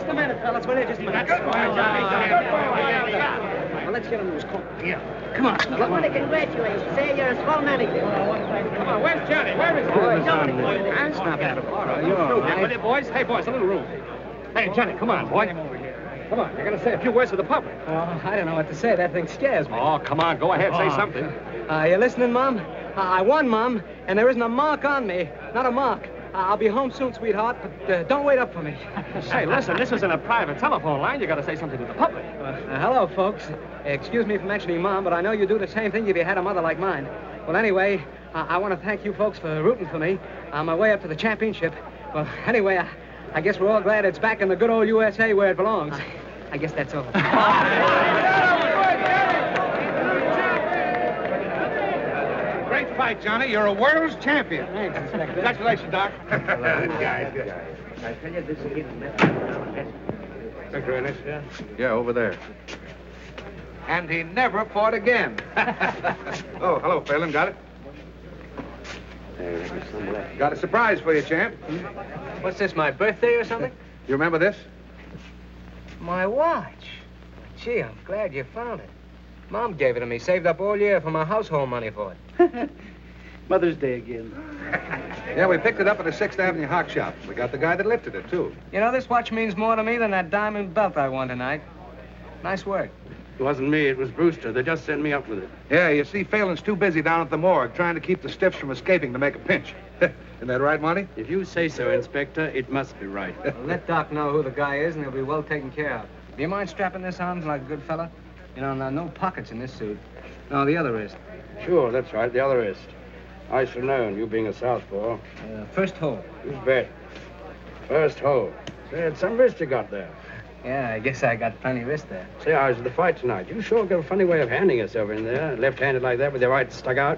Just a minute, fellas. Wait here just a minute. Good boy, Johnny. Good boy. Well, let's get him to his coat. Yeah. Come on. I want to congratulate you. Say you're a swell manager. Come on, where's Johnny? Where is he? That's not bad. All right, you're all right. Will you, boys? Hey, boys, a little room. Hey, Johnny, come on, boy. Come on, you're going to say a few words to the public. Oh, I don't know what to say. That thing scares me. Oh, come on, go ahead, say something. You listening, Mom? I won, Mom, and there isn't a mark on me. Not a mark. I'll be home soon, sweetheart, but don't wait up for me. Say, listen, this isn't a private telephone line. You got to say something to the public. Hello, folks. Excuse me for mentioning Mom, but I know you'd do the same thing if you had a mother like mine. Well, anyway, I want to thank you folks for rooting for me on my way up to the championship. Well, anyway, I guess we're all glad it's back in the good old USA where it belongs. I guess that's all. Great fight, Johnny. You're a world's champion. Thanks, Inspector. Congratulations, Doc. Good guys. I tell you, this is getting Inspector Ennis? Yeah, over there. And he never fought again. Oh, hello, Phelan. Got it? Got a surprise for you, champ. What's this, my birthday or something? You remember this? My watch. Gee, I'm glad you found it. Mom gave it to me, saved up all year for my household money for it. Mother's Day again. Yeah, we picked it up at the 6th Avenue Hock Shop. We got the guy that lifted it, too. You know, this watch means more to me than that diamond belt I won tonight. Nice work. It wasn't me, it was Brewster. They just sent me up with it. Yeah, you see, Phelan's too busy down at the morgue trying to keep the stiffs from escaping to make a pinch. Isn't that right, Monty? If you say so, Inspector, it must be right. Well, let Doc know who the guy is, and he'll be well taken care of. Do you mind strapping this on like a good fella? You know, no pockets in this suit. No, the other wrist. Sure, that's right, the other wrist. I should have known, you being a southpaw. First hole. You bet. First hole. Say, it's some wrist you got there. Yeah, I guess I got plenty wrist there. Say, I was at the fight tonight. You sure got a funny way of handing yourself in there, left-handed like that with your right stuck out.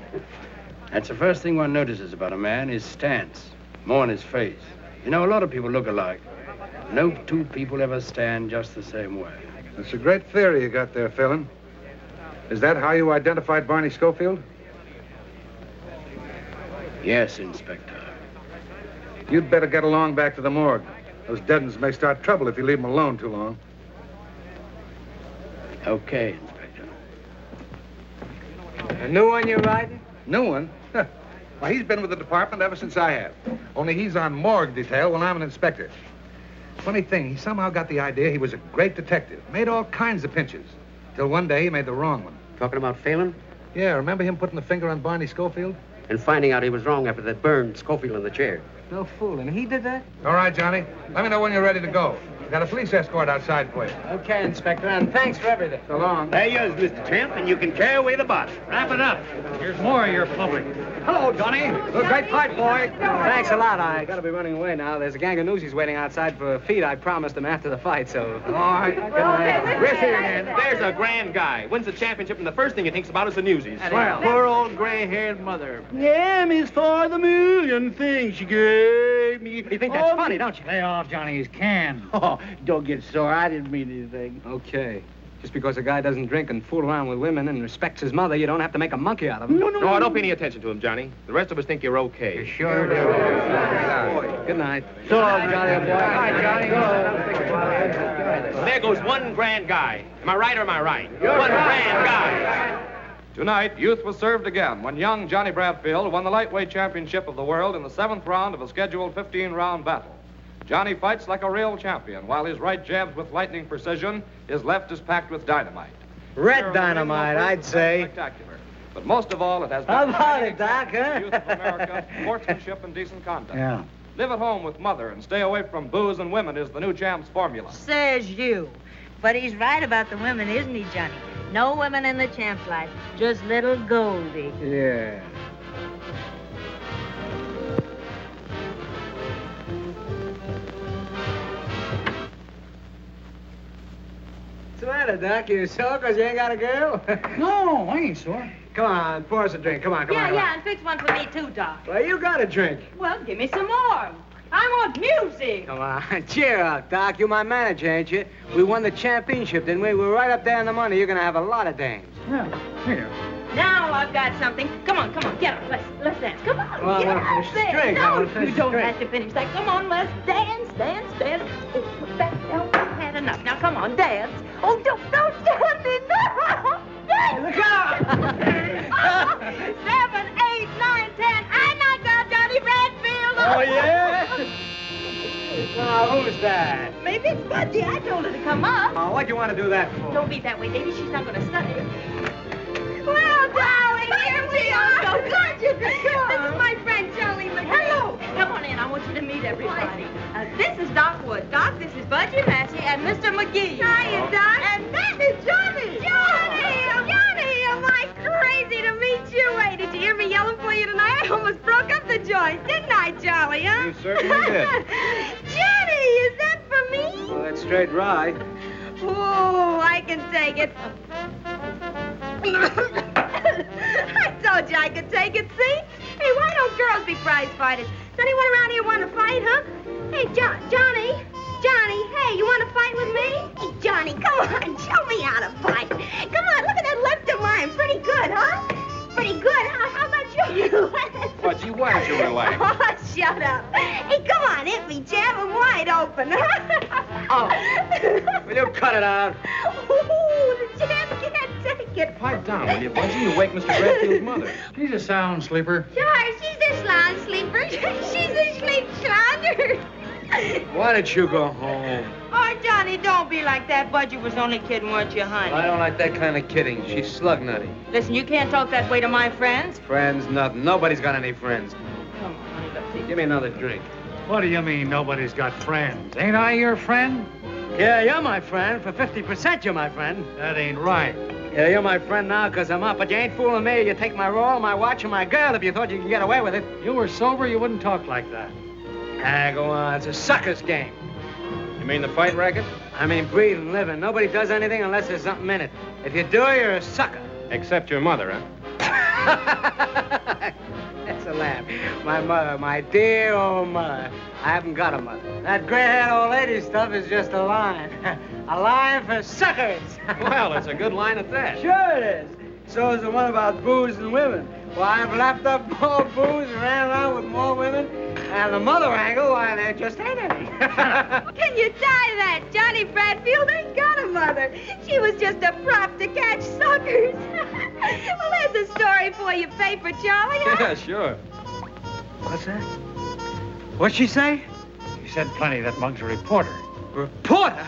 That's the first thing one notices about a man, his stance, more in his face. You know, a lot of people look alike. No two people ever stand just the same way. That's a great theory you got there, Phelan. Is that how you identified Barney Schofield? Yes, Inspector. You'd better get along back to the morgue. Those dead uns may start trouble if you leave them alone too long. Okay, Inspector. A new one you're riding? New one? Well, he's been with the department ever since I have. Only he's on morgue detail when I'm an inspector. Funny thing, he somehow got the idea he was a great detective. Made all kinds of pinches. Till one day he made the wrong one. Talking about Phelan? Yeah, remember him putting the finger on Barney Schofield? And finding out he was wrong after that burned Schofield in the chair. No fooling. He did that? All right, Johnny. Let me know when you're ready to go. Got a police escort outside for you. Okay, Inspector, and thanks for everything. So long. There you is, Mr. Champ, and you can carry away the body. Wrap it up. Here's more of your public. Hello, Johnny. Great fight, boy. Thanks a lot. I gotta be running away now. There's a gang of newsies waiting outside for a feed I promised them after the fight, so... All right. Good night. We'll see you again. There's a grand guy. Wins the championship, and the first thing he thinks about is the newsies. Swell. Poor old gray-haired mother. M is for the million things she gave me. You think that's funny, don't you? Lay off Johnny's can. Oh, don't get sore. I didn't mean anything. Okay. Just because a guy doesn't drink and fool around with women and respects his mother, you don't have to make a monkey out of him. No, don't pay any attention to him, Johnny. The rest of us think you're okay. You sure do. Good night. So long, Johnny, boy. Hi, Johnny. Well, there goes one grand guy. Am I right or am I right? One grand guy. Tonight, youth was served again when young Johnny Bradfield won the lightweight championship of the world in the 7th round of a scheduled 15-round battle. Johnny fights like a real champion, while his right jabs with lightning precision, his left is packed with dynamite. Red dynamite, I'd say. Spectacular. But most of all, it has How been about it, Doc, huh? youth of America, sportsmanship and decent conduct. Yeah. Live at home with mother and stay away from booze and women is the new champ's formula. Says you. But he's right about the women, isn't he, Johnny? No women in the champ's life, just little Goldie. Yeah. What's the matter, Doc? You sore because you ain't got a girl? No, I ain't sore. Come on, pour us a drink. Come on, come on. Come on. and fix one for me, too, Doc. Well, you got a drink. Well, give me some more. I want music. Come on, cheer up, Doc. You're my manager, ain't you? We won the championship, didn't we? We're right up there in the money. You're going to have a lot of dames. Yeah, here. Now I've got something. Come on, get up. Let's dance. Come on. Well, I get wanna up finish this there. drink. I No, wanna finish you this don't drink. have to finish that. Come on, let's dance. Put that down. enough. Now, come on, dance. Oh, don't stand me, no! Look out! 7, 8, 9, 10. I knocked out Johnny Bradfield. Oh, yeah? Now, who's that? Maybe it's Budgie. I told her to come up. Oh, what'd you want to do that for? Don't be that way, baby. She's not going to study. Well, darling, here we are. So glad you could come. This is my friend, Johnny McGee. Hello. Come on in. I want you to meet everybody. This is Doc Wood. Doc, this is Budgie Massey and Mr. McGee. Hiya, Doc. And that is Johnny. Johnny, am I crazy to meet you? Hey, did you hear me yelling for you tonight? I almost broke up the joint, didn't I, Charlie, huh? You certainly did. Johnny, is that for me? Well, that's straight rye. Oh, I can take it. I told you I could take it, see? Hey, why don't girls be prize fighters? Does anyone around here want to fight, huh? Hey, Johnny, hey, you want to fight with me? Hey, Johnny, come on, show me how to fight. Come on, look at that left of mine. Pretty good, huh? Pretty good. How about you? Budgie, why don't you relax? Oh, shut up. Hey, come on, hit me, jab him wide open. Oh, will you cut it out? Ooh, the jab can't take it. Pipe down, will you, Budgie? You wake Mr. Bradfield's mother. She's a sound sleeper. Sure, she's a slouch sleeper. She's a sleep sloucher. Why don't you go home? Oh, Johnny, don't be like that. Budgie was only kidding, weren't you, honey? I don't like that kind of kidding. She's slug nutty. Listen, you can't talk that way to my friends. Friends, nothing. Nobody's got any friends. Come on, honey, let's see. Give me another drink. What do you mean nobody's got friends? Ain't I your friend? Yeah, you're my friend. For 50%, you're my friend. That ain't right. Yeah, you're my friend now because I'm up, but you ain't fooling me. You take my roll, my watch, and my girl if you thought you could get away with it. You were sober, you wouldn't talk like that. Ah, go on. It's a sucker's game. You mean the fight racket? I mean, breathing, living. Nobody does anything unless there's something in it. If you do, you're a sucker. Except your mother, huh? That's a laugh. My mother, my dear old mother. I haven't got a mother. That gray-haired old lady stuff is just a line. A line for suckers. Well, it's a good line at that. Sure it is. So is the one about booze and women. Well, I've lapped up more booze and ran around with more women. And the mother angle, why, there just ain't any. Can you tie that? Johnny Bradfield ain't got a mother. She was just a prop to catch suckers. Well, there's a story for your paper, Charlie. Huh? Yeah, sure. What's that? What'd she say? She said plenty. That mug's a reporter. Reporter?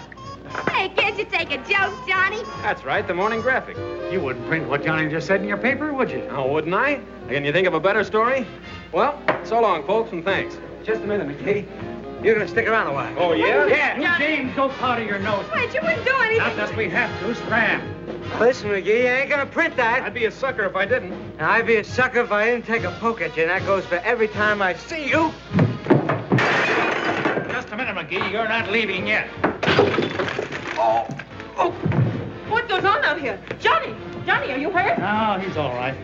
Hey, can't you take a joke, Johnny? That's right, the Morning Graphic. You wouldn't print what Johnny just said in your paper, would you? Oh, wouldn't I? Can you think of a better story? Well, so long, folks, and thanks. Just a minute, McKee. You're gonna stick around a while. Oh, yeah? Yeah. You James, go powder your nose. Wait, you wouldn't do anything. Not unless we have to. Scram. Listen, McGee, you ain't gonna print that. I'd be a sucker if I didn't. And I'd be a sucker if I didn't take a poke at you, and that goes for every time I see you. Just a minute, McGee. You're not leaving yet. Oh. What goes on out here? Johnny, are you hurt? No, he's all right.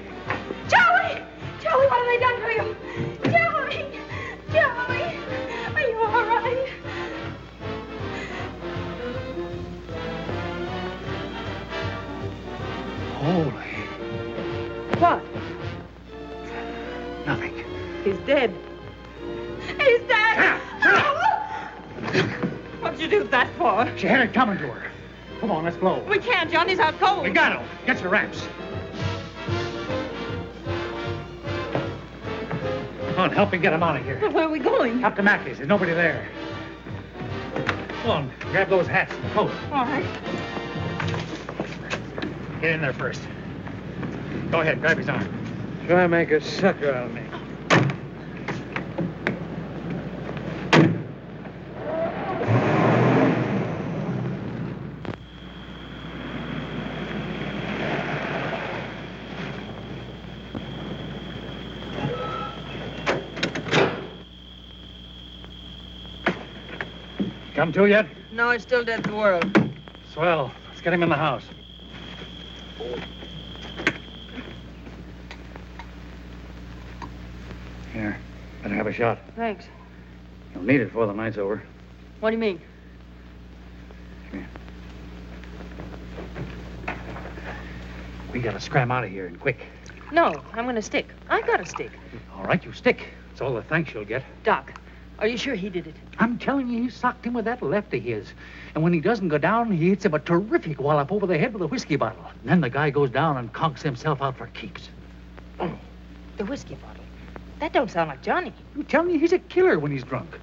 Charlie, what have they done to you? Charlie, are you all right? Holy. What? Nothing. He's dead. He's dead. What'd you do that for? She had it coming to her. Come on, let's blow. We can't. Johnny's out cold. We got him. Get your wraps. Come on, help me get him out of here. Well, where are we going? Up to Mackey's. There's nobody there. Come on, grab those hats and coat. All right. Get in there first. Go ahead, grab his arm. Try to make a sucker out of me. Come to yet? No, he's still dead to the world. Swell. Let's get him in the house. Here, better have a shot. Thanks. You'll need it before the night's over. What do you mean? Come here. We gotta scram out of here and quick. No, I'm gonna stick. I got a stick. All right, you stick. It's all the thanks you'll get. Doc, Are you sure he did it? I'm telling you, he socked him with that left of his. And when he doesn't go down, he hits him a terrific wallop over the head with a whiskey bottle. And then the guy goes down and conks himself out for keeps. The whiskey bottle? That don't sound like Johnny. I'm telling you, he's a killer when he's drunk.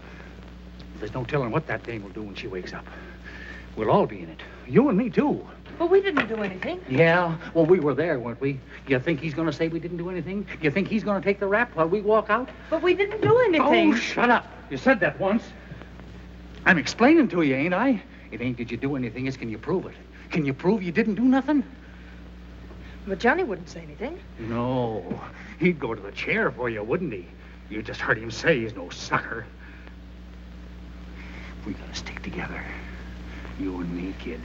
There's no telling what that dame will do when she wakes up. We'll all be in it. You and me, too. But we didn't do anything. Yeah? Well, we were there, weren't we? You think he's going to say we didn't do anything? You think he's going to take the rap while we walk out? But we didn't do anything. Oh, shut up. You said that once. I'm explaining to you, ain't I? It ain't did you do anything, it's can you prove it? Can you prove you didn't do nothing? But Johnny wouldn't say anything. No. He'd go to the chair for you, wouldn't he? You just heard him say he's no sucker. We gotta stick together. You and me, kid.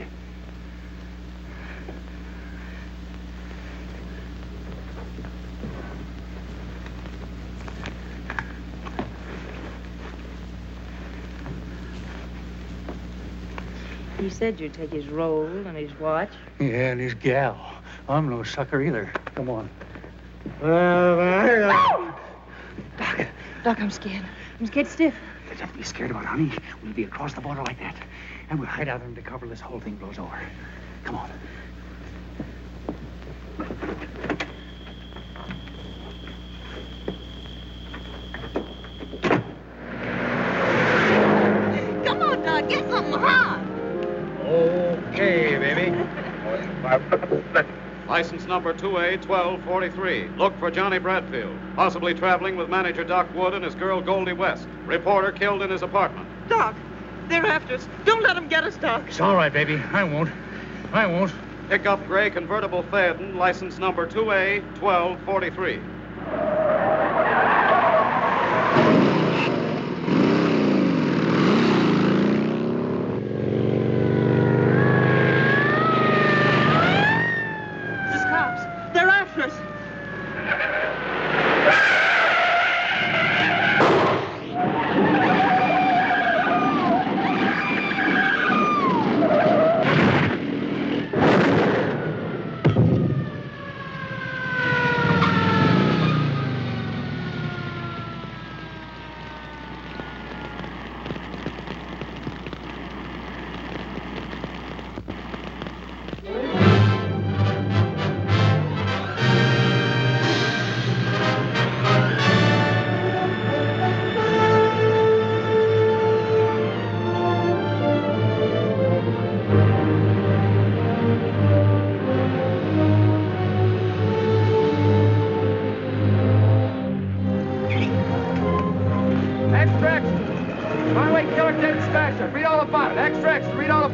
He said you'd take his roll and his watch. Yeah, and his gal. I'm no sucker either. Come on. Doc, I'm scared. I'm scared stiff. Don't be scared about it, honey. We'll be across the border like that. And we'll hide out under cover till this whole thing blows over. Come on. Come on, Doc. Get something hot. Okay, baby. License number 2A1243. Look for Johnny Bradfield, possibly traveling with manager Doc Wood and his girl Goldie West. Reporter killed in his apartment. Doc, they're after us. Don't let them get us, Doc. It's all right, baby. I won't. Pick up gray convertible Phaeton, license number 2A1243. They're after us.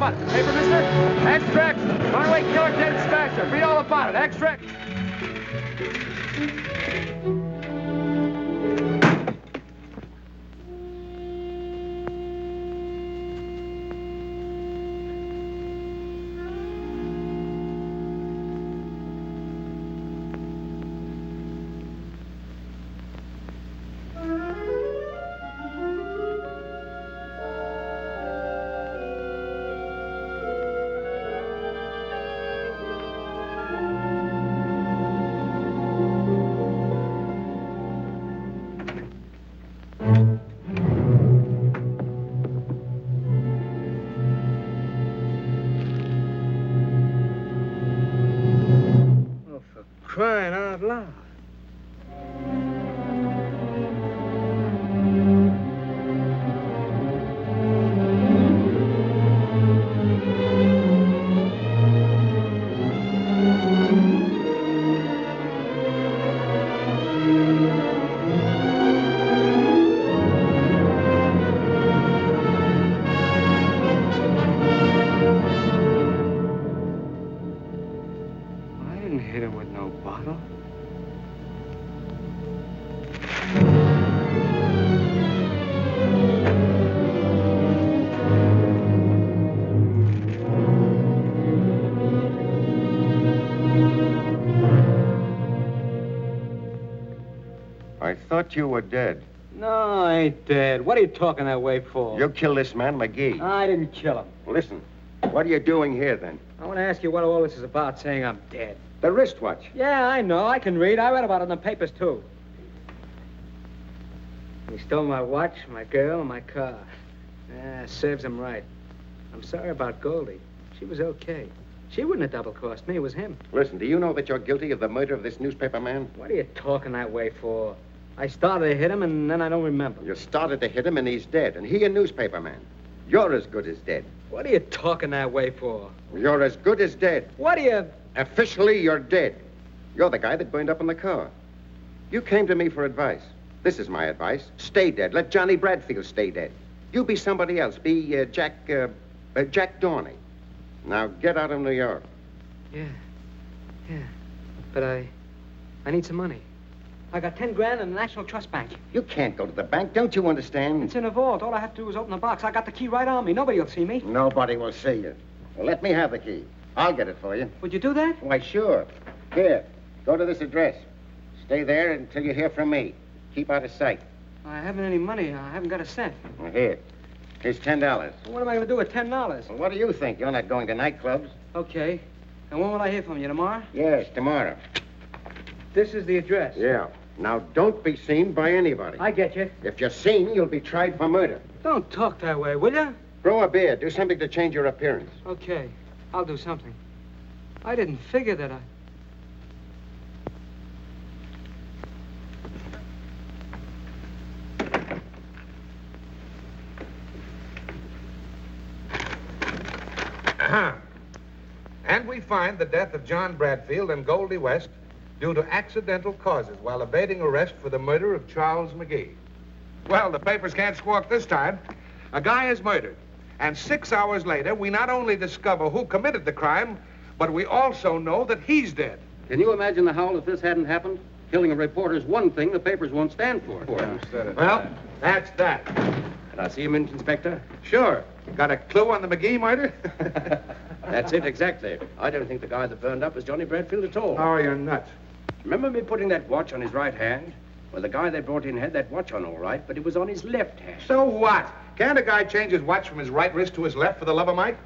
Paper, mister? Extract. Runaway killer, dead smasher. Read all about it. Extract. Crying out loud. Hit him with no bottle. I thought you were dead. No, I ain't dead. What are you talking that way for? You killed this man, McGee. I didn't kill him. Listen, what are you doing here, then? I want to ask you what all this is about, saying I'm dead. The wristwatch. Yeah, I know. I can read. I read about it in the papers, too. He stole my watch, my girl, and my car. Serves him right. I'm sorry about Goldie. She was okay. She wouldn't have double-crossed me. It was him. Listen, do you know that you're guilty of the murder of this newspaper man? What are you talking that way for? I started to hit him, and then I don't remember. You started to hit him, and he's dead. And he a newspaper man. You're as good as dead. What are you talking that way for? You're as good as dead. What are you... Officially, you're dead. You're the guy that burned up in the car. You came to me for advice. This is my advice. Stay dead. Let Johnny Bradfield stay dead. You be somebody else. Be Jack Dorney. Now get out of New York. Yeah. But I need some money. I got 10 grand in the National Trust Bank. You can't go to the bank. Don't you understand? It's in a vault. All I have to do is open the box. I got the key right on me. Nobody will see me. Nobody will see you. Well, let me have the key. I'll get it for you. Would you do that? Why, sure. Here, go to this address. Stay there until you hear from me. Keep out of sight. I haven't any money. I haven't got a cent. Well, here. Here's $10. Well, what am I going to do with $10? Well, what do you think? You're not going to nightclubs. Okay. And when will I hear from you? Tomorrow? Yes, tomorrow. This is the address. Yeah. Now, don't be seen by anybody. I get you. If you're seen, you'll be tried for murder. Don't talk that way, will you? Grow a beard. Do something to change your appearance. Okay. I'll do something. I didn't figure that And we find the death of John Bradfield and Goldie West due to accidental causes while evading arrest for the murder of Charles McGee. Well, the papers can't squawk this time. A guy is murdered. And 6 hours later, we not only discover who committed the crime, but we also know that he's dead. Can you imagine the howl if this hadn't happened? Killing a reporter's one thing the papers won't stand for. Well, that's that. Can I see him, Inspector? Sure. Got a clue on the McGee murder? That's it, exactly. I don't think the guy that burned up was Johnny Bradfield at all. Oh, you're nuts. Remember me putting that watch on his right hand? Well, the guy they brought in had that watch on all right, but it was on his left hand. So what? Can't a guy change his watch from his right wrist to his left for the love of Mike?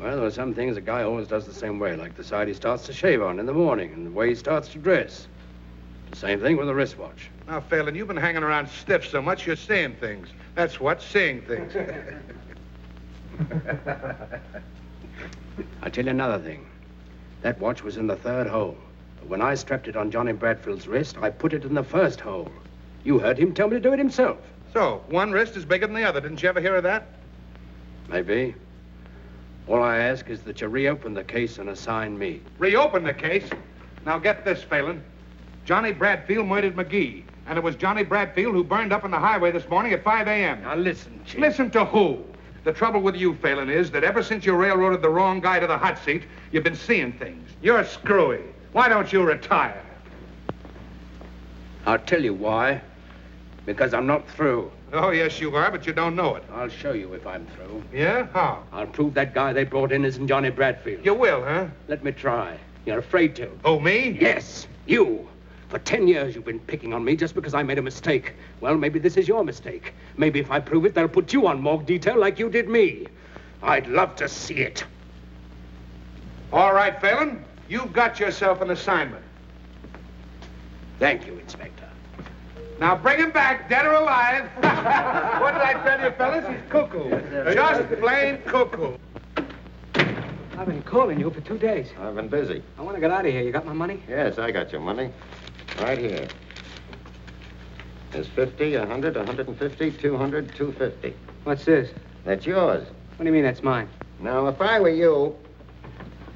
Well, there are some things a guy always does the same way, like the side he starts to shave on in the morning and the way he starts to dress. The same thing with a wristwatch. Now, Phelan, you've been hanging around stiff so much you're seeing things. That's what, seeing things. I'll tell you another thing. That watch was in the third hole. But when I strapped it on Johnny Bradfield's wrist, I put it in the first hole. You heard him tell me to do it himself. So, one wrist is bigger than the other. Didn't you ever hear of that? Maybe. All I ask is that you reopen the case and assign me. Reopen the case? Now, get this, Phelan. Johnny Bradfield murdered McGee. And it was Johnny Bradfield who burned up on the highway this morning at 5 a.m. Now, listen, Chief. Listen to who? The trouble with you, Phelan, is that ever since you railroaded the wrong guy to the hot seat, you've been seeing things. You're screwy. Why don't you retire? I'll tell you why. Because I'm not through. Oh, yes, you are, but you don't know it. I'll show you if I'm through. Yeah? How? I'll prove that guy they brought in isn't Johnny Bradfield. You will, huh? Let me try. You're afraid to. Oh, me? Yes, you. For 10 years you've been picking on me just because I made a mistake. Well, maybe this is your mistake. Maybe if I prove it, they'll put you on morgue detail like you did me. I'd love to see it. All right, Phelan. You've got yourself an assignment. Thank you, Inspector. Now bring him back, dead or alive. What did I tell you, fellas? He's cuckoo. Just plain cuckoo. I've been calling you for 2 days. I've been busy. I want to get out of here. You got my money? Yes, I got your money. Right here. There's 50, 100, 150, 200, 250. What's this? That's yours. What do you mean that's mine? Now, if I were you,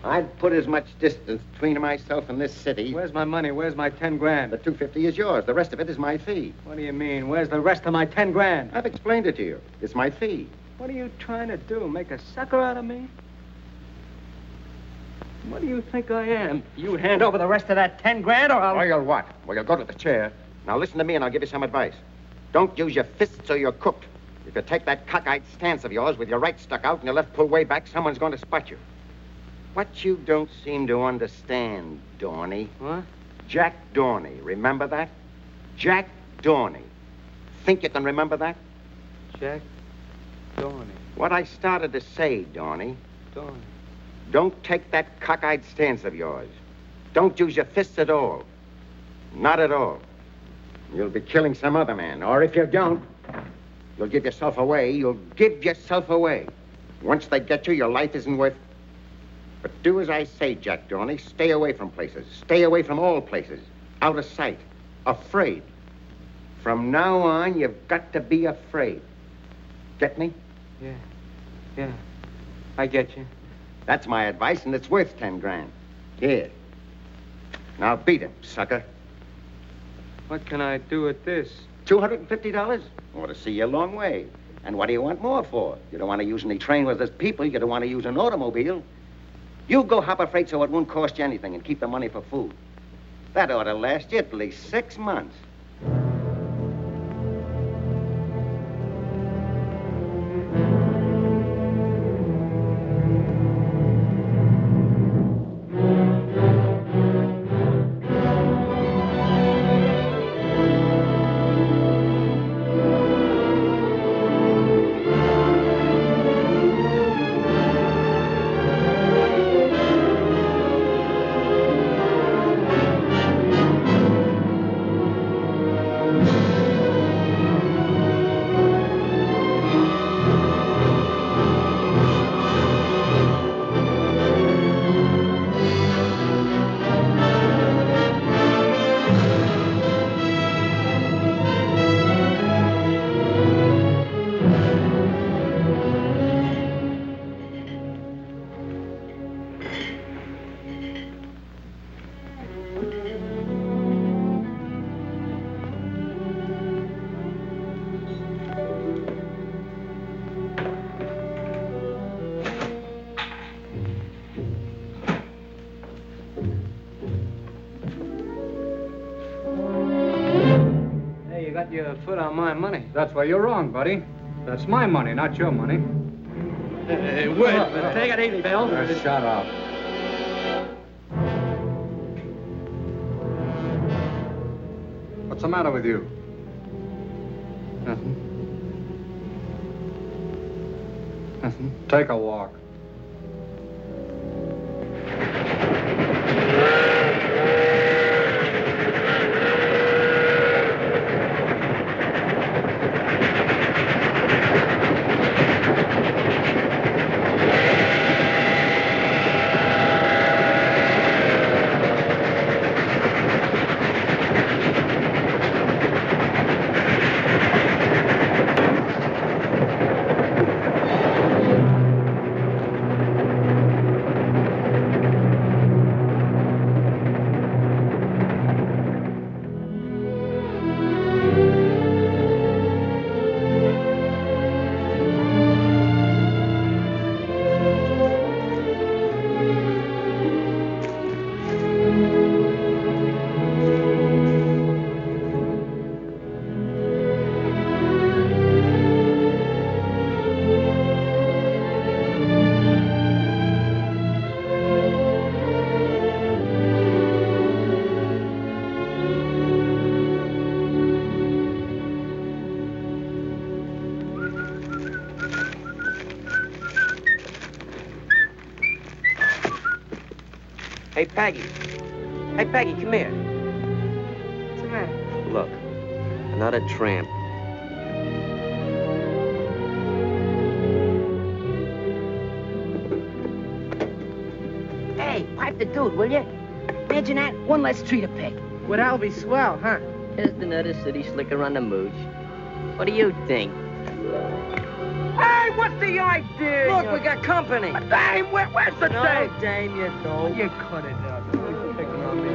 I'd put as much distance between myself and this city. Where's my money? Where's my 10 grand? The 250 is yours. The rest of it is my fee. What do you mean? Where's the rest of my 10 grand? I've explained it to you. It's my fee. What are you trying to do? Make a sucker out of me? What do you think I am? You hand over the rest of that 10 grand or I'll... Or you'll what? Well, you'll go to the chair. Now, listen to me and I'll give you some advice. Don't use your fists or you're cooked. If you take that cockeyed stance of yours with your right stuck out and your left pulled way back, someone's going to spot you. What you don't seem to understand, Dorney. What? Jack Dorney. Remember that? Jack Dorney. Think you can remember that? Jack Dorney. What I started to say, Dorney. Dorney. Don't take that cockeyed stance of yours. Don't use your fists at all. Not at all. You'll be killing some other man. Or if you don't, you'll give yourself away. You'll give yourself away. Once they get you, your life isn't worth... But do as I say, Jack Dorney. Stay away from places. Stay away from all places. Out of sight. Afraid. From now on, you've got to be afraid. Get me? Yeah. I get you. That's my advice, and it's worth 10 grand. Here. Now beat him, sucker. What can I do with this? $250? Ought to see you a long way. And what do you want more for? You don't want to use any train where there's people. You don't want to use an automobile. You go hop a freight so it won't cost you anything and keep the money for food. That ought to last you at least 6 months. Your foot on my money. That's where you're wrong, buddy. That's my money, not your money. Hey, wait. Take it easy, Bill. Shut up. What's the matter with you? Nothing. Take a walk. Hey, Peggy. Hey, Peggy, come here. What's the matter? Look, another tramp. Hey, pipe the dude, will you? Imagine that. One less tree to pick. Well, that'll be swell, huh? Just another city slicker on the mooch. What do you think? Hey, what's the idea? Look, we got company. A dame? Where's the No, dame? dame, you don't. You cut it out. You're picking on me.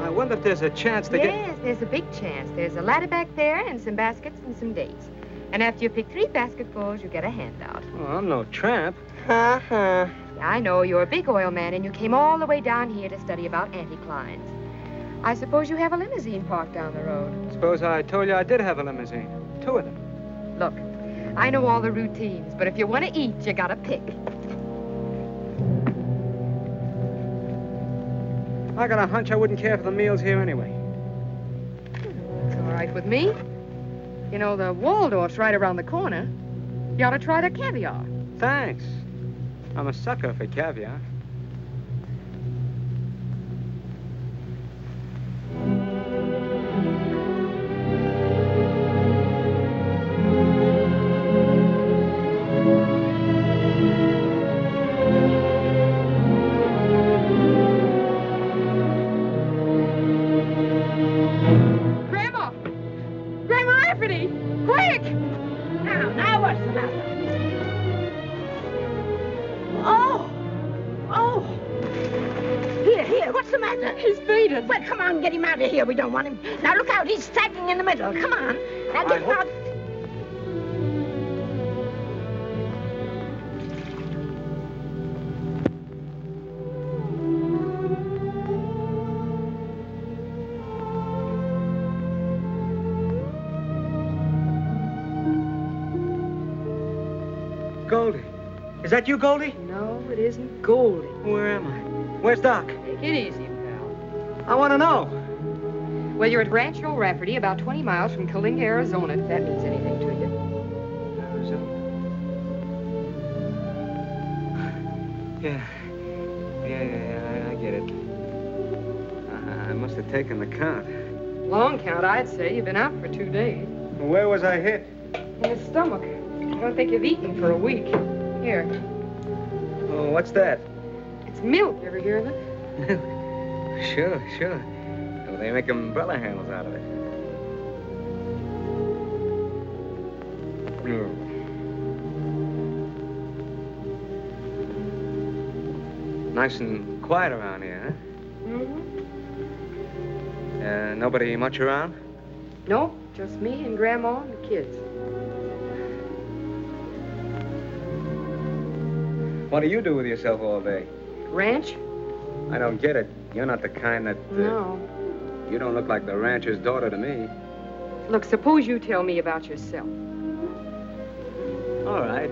I wonder if there's a chance to get... Yes, there's a big chance. There's a ladder back there and some baskets and some dates. And after you pick 3 basketfuls, you get a handout. Oh, I'm no tramp. Yeah, I know. You're a big oil man, and you came all the way down here to study about anticlines. I suppose you have a limousine parked down the road. Suppose I told you I did have a limousine. 2 of them. Look, I know all the routines, but if you want to eat, you gotta pick. I got a hunch I wouldn't care for the meals here anyway. It's all right with me. You know, the Waldorf's right around the corner. You ought to try the caviar. Thanks. I'm a sucker for caviar. What's the matter? Oh! Here, what's the matter? He's fainted. Well, come on, get him out of here. We don't want him. Now, look out. He's sagging in the middle. Come on. Now, get him out. Goldie. Is that you, Goldie? No, it isn't Goldie. Where am I? Where's Doc? Take it easy, pal. I want to know. Well, you're at Rancho Rafferty, about 20 miles from Kalinga, Arizona, if that means anything to you. Yeah, I get it. I must have taken the count. Long count, I'd say. You've been out for 2 days. Where was I hit? In the stomach. I don't think you've eaten for a week. Here. Oh, what's that? It's milk. Ever hear of it? Sure. Well, they make umbrella handles out of it. Nice and quiet around here, huh? Mm-hmm. Nobody much around? No, just me and Grandma and the kids. What do you do with yourself all day? Ranch? I don't get it. You're not the kind that... No. You don't look like the rancher's daughter to me. Look, suppose you tell me about yourself. All right.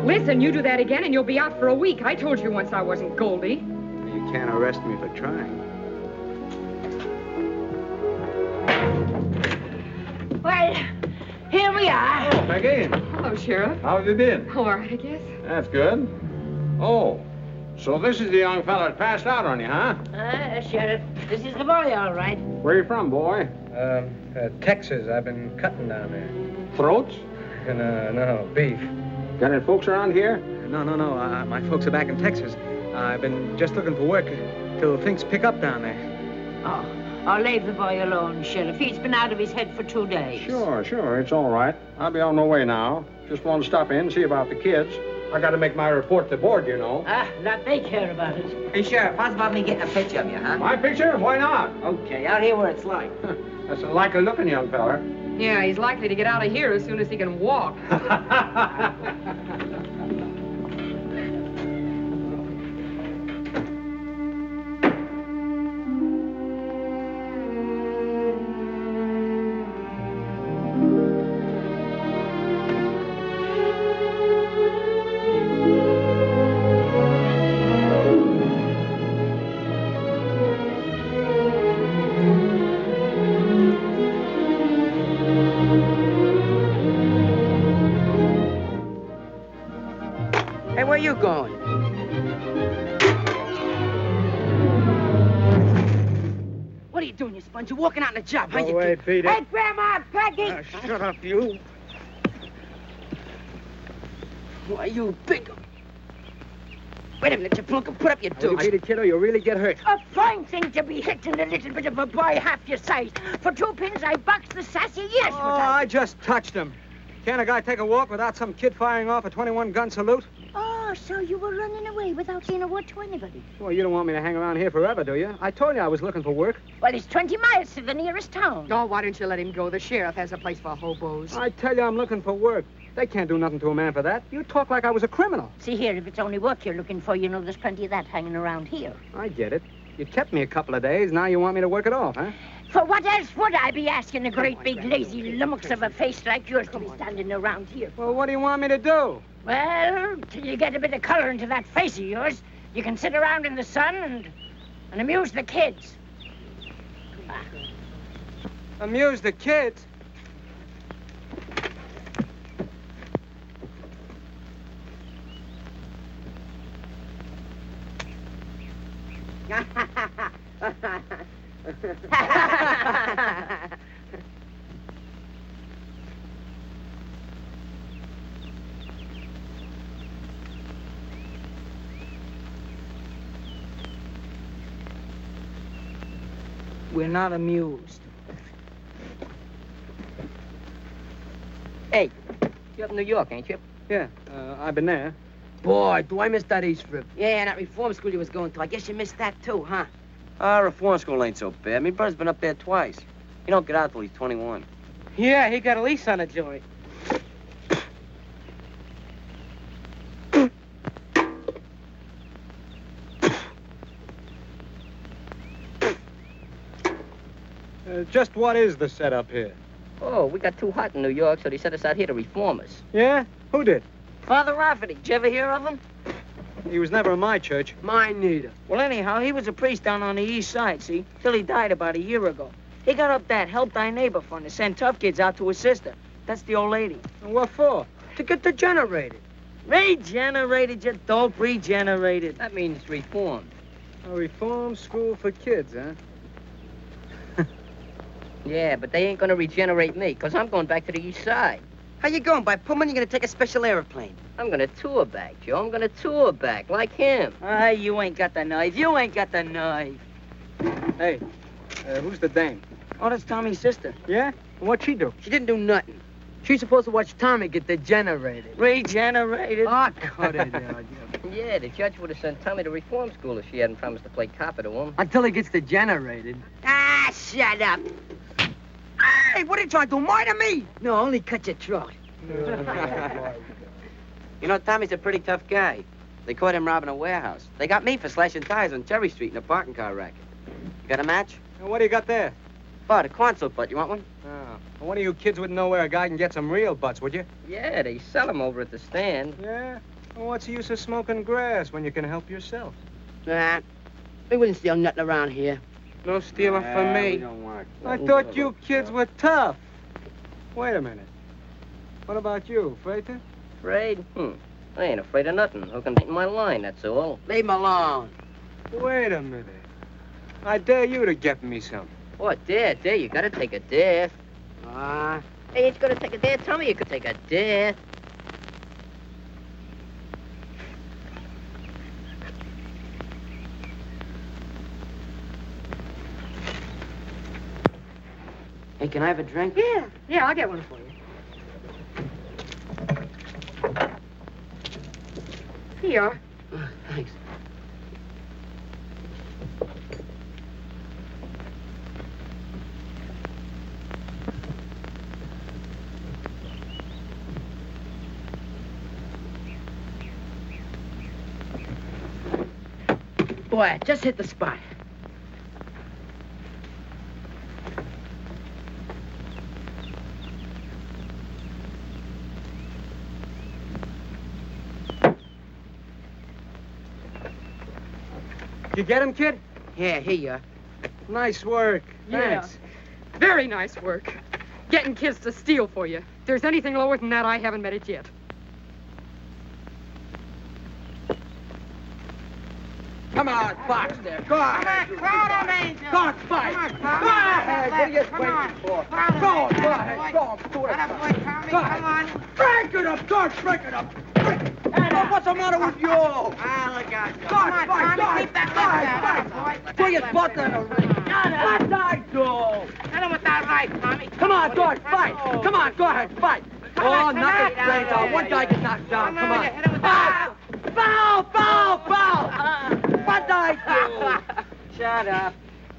Listen, you do that again and you'll be out for a week. I told you once I wasn't Goldie. You can't arrest me for trying. Well, here we are. Oh, Peggy. Hello, Sheriff. How have you been? All right, I guess. That's good. Oh, so this is the young fella that passed out on you, huh? Sheriff, this is the boy, all right. Where you from, boy? Texas. I've been cutting down there. Throats? No, beef. Got any folks around here? No. My folks are back in Texas. I've been just looking for work till things pick up down there. Oh, I'll leave the boy alone, Sheriff. He's been out of his head for 2 days. Sure. It's all right. I'll be on my way now. Just want to stop in and see about the kids. I got to make my report to board, you know. That they care about it. Hey, Sheriff, how's about me getting a picture of you, huh? My picture? Why not? Okay, out here where it's light. That's a likely-looking young fella. Yeah, he's likely to get out of here as soon as he can walk. Where you going? What are you doing, you sponge? You're walking out on the job, huh? Go away, beat it. Hey, Grandma, Peggy! Shut up, you. Why, you big... Wait a minute, you flunk, put up your You dukes. beat it, kiddo, you'll really get hurt. A fine thing to be hitting a little bit of a boy half your size. For 2 pins, I boxed the sassy years. Oh, I just touched him. Can't a guy take a walk without some kid firing off a 21-gun salute? Oh, so you were running away without saying a word to anybody? Well, you don't want me to hang around here forever, do you? I told you I was looking for work. Well, it's 20 miles to the nearest town. Oh, why don't you let him go? The sheriff has a place for hobos. I tell you I'm looking for work. They can't do nothing to a man for that. You talk like I was a criminal. See here, if it's only work you're looking for, you know there's plenty of that hanging around here. I get it. You kept me a couple of days. Now you want me to work it off, huh? For what else would I be asking a great big lazy lummox of a face like yours to be standing around here? Well, what do you want me to do? Well, till you get a bit of color into that face of yours, you can sit around in the sun and amuse the kids. Amuse the kids? We're not amused. Hey, you're up in New York, ain't you? Yeah, I've been there. Boy, do I miss that East Rip. Yeah, and that reform school you was going to. I guess you missed that, too, huh? Reform school ain't so bad. Me brother's been up there twice. He don't get out till he's 21. Yeah, he got a lease on a joint. Just what is the setup here? Oh, we got too hot in New York, so they sent us out here to reform us. Yeah? Who did? Father Rafferty. Did you ever hear of him? He was never in my church. Mine neither. Well, anyhow, he was a priest down on the east side, see? Till he died about a year ago. He got up that Help Thy Neighbor fund to send tough kids out to his sister. That's the old lady. And what for? To get degenerated. Regenerated, you dope, regenerated. That means reformed. A reform school for kids, huh? Yeah, but they ain't gonna regenerate me, because I'm going back to the east side. How you going? By Pullman, you're gonna take a special airplane. I'm gonna tour back, Joe. I'm gonna tour back, like him. You ain't got the knife. You ain't got the knife. Hey, who's the dame? Oh, that's Tommy's sister. Yeah? What'd she do? She didn't do nothing. She's supposed to watch Tommy get degenerated. Regenerated? Oh, cut it out. Yeah, the judge would have sent Tommy to reform school if she hadn't promised to play copper to him. Until he gets degenerated. Ah, shut up. Hey, what are you trying to do, murder me? No, only cut your throat. You know, Tommy's a pretty tough guy. They caught him robbing a warehouse. They got me for slashing tires on Cherry Street in a parking car racket. You got a match? And what do you got there? Oh, the corn soup butt. You want one? Oh. Well, one of you kids wouldn't know where a guy can get some real butts, would you? Yeah, they sell them over at the stand. Yeah? Well, what's the use of smoking grass when you can help yourself? Nah, we wouldn't steal nothing around here. No stealing from me. I thought you kids were tough. Wait a minute. What about you, afraid to? Afraid? I ain't afraid of nothing. Who can beat my line, that's all. Leave him alone. Wait a minute. I dare you to get me some. What, dare? You gotta take a dare. Hey, ain't you gonna take a dare? Tell me you could take a dare. Hey, can I have a drink? Yeah, I'll get one for you. Here you are. Thanks. Boy, I just hit the spot. You get him, kid? Yeah, here you are. Nice work. Yeah. Thanks. Very nice work. Getting kids to steal for you. If there's anything lower than that, I haven't met it yet. Come on, Fox there. Go ahead. Go on, fight. Go ahead. What are you waiting for? Go ahead. Go on. Do it. Go ahead. Break it up, George. Break it up. What's the matter with you? Look out. Come on, Tommy. Keep that left hand. Bring his butt in the ring. What I do? Hit him with that right, Tommy. Come on, George. Fight. Come on. Go ahead. Fight. Oh, knock his brains out. One guy gets knocked down. Come on. Hit him with that. Foul! What did I do? Shut up.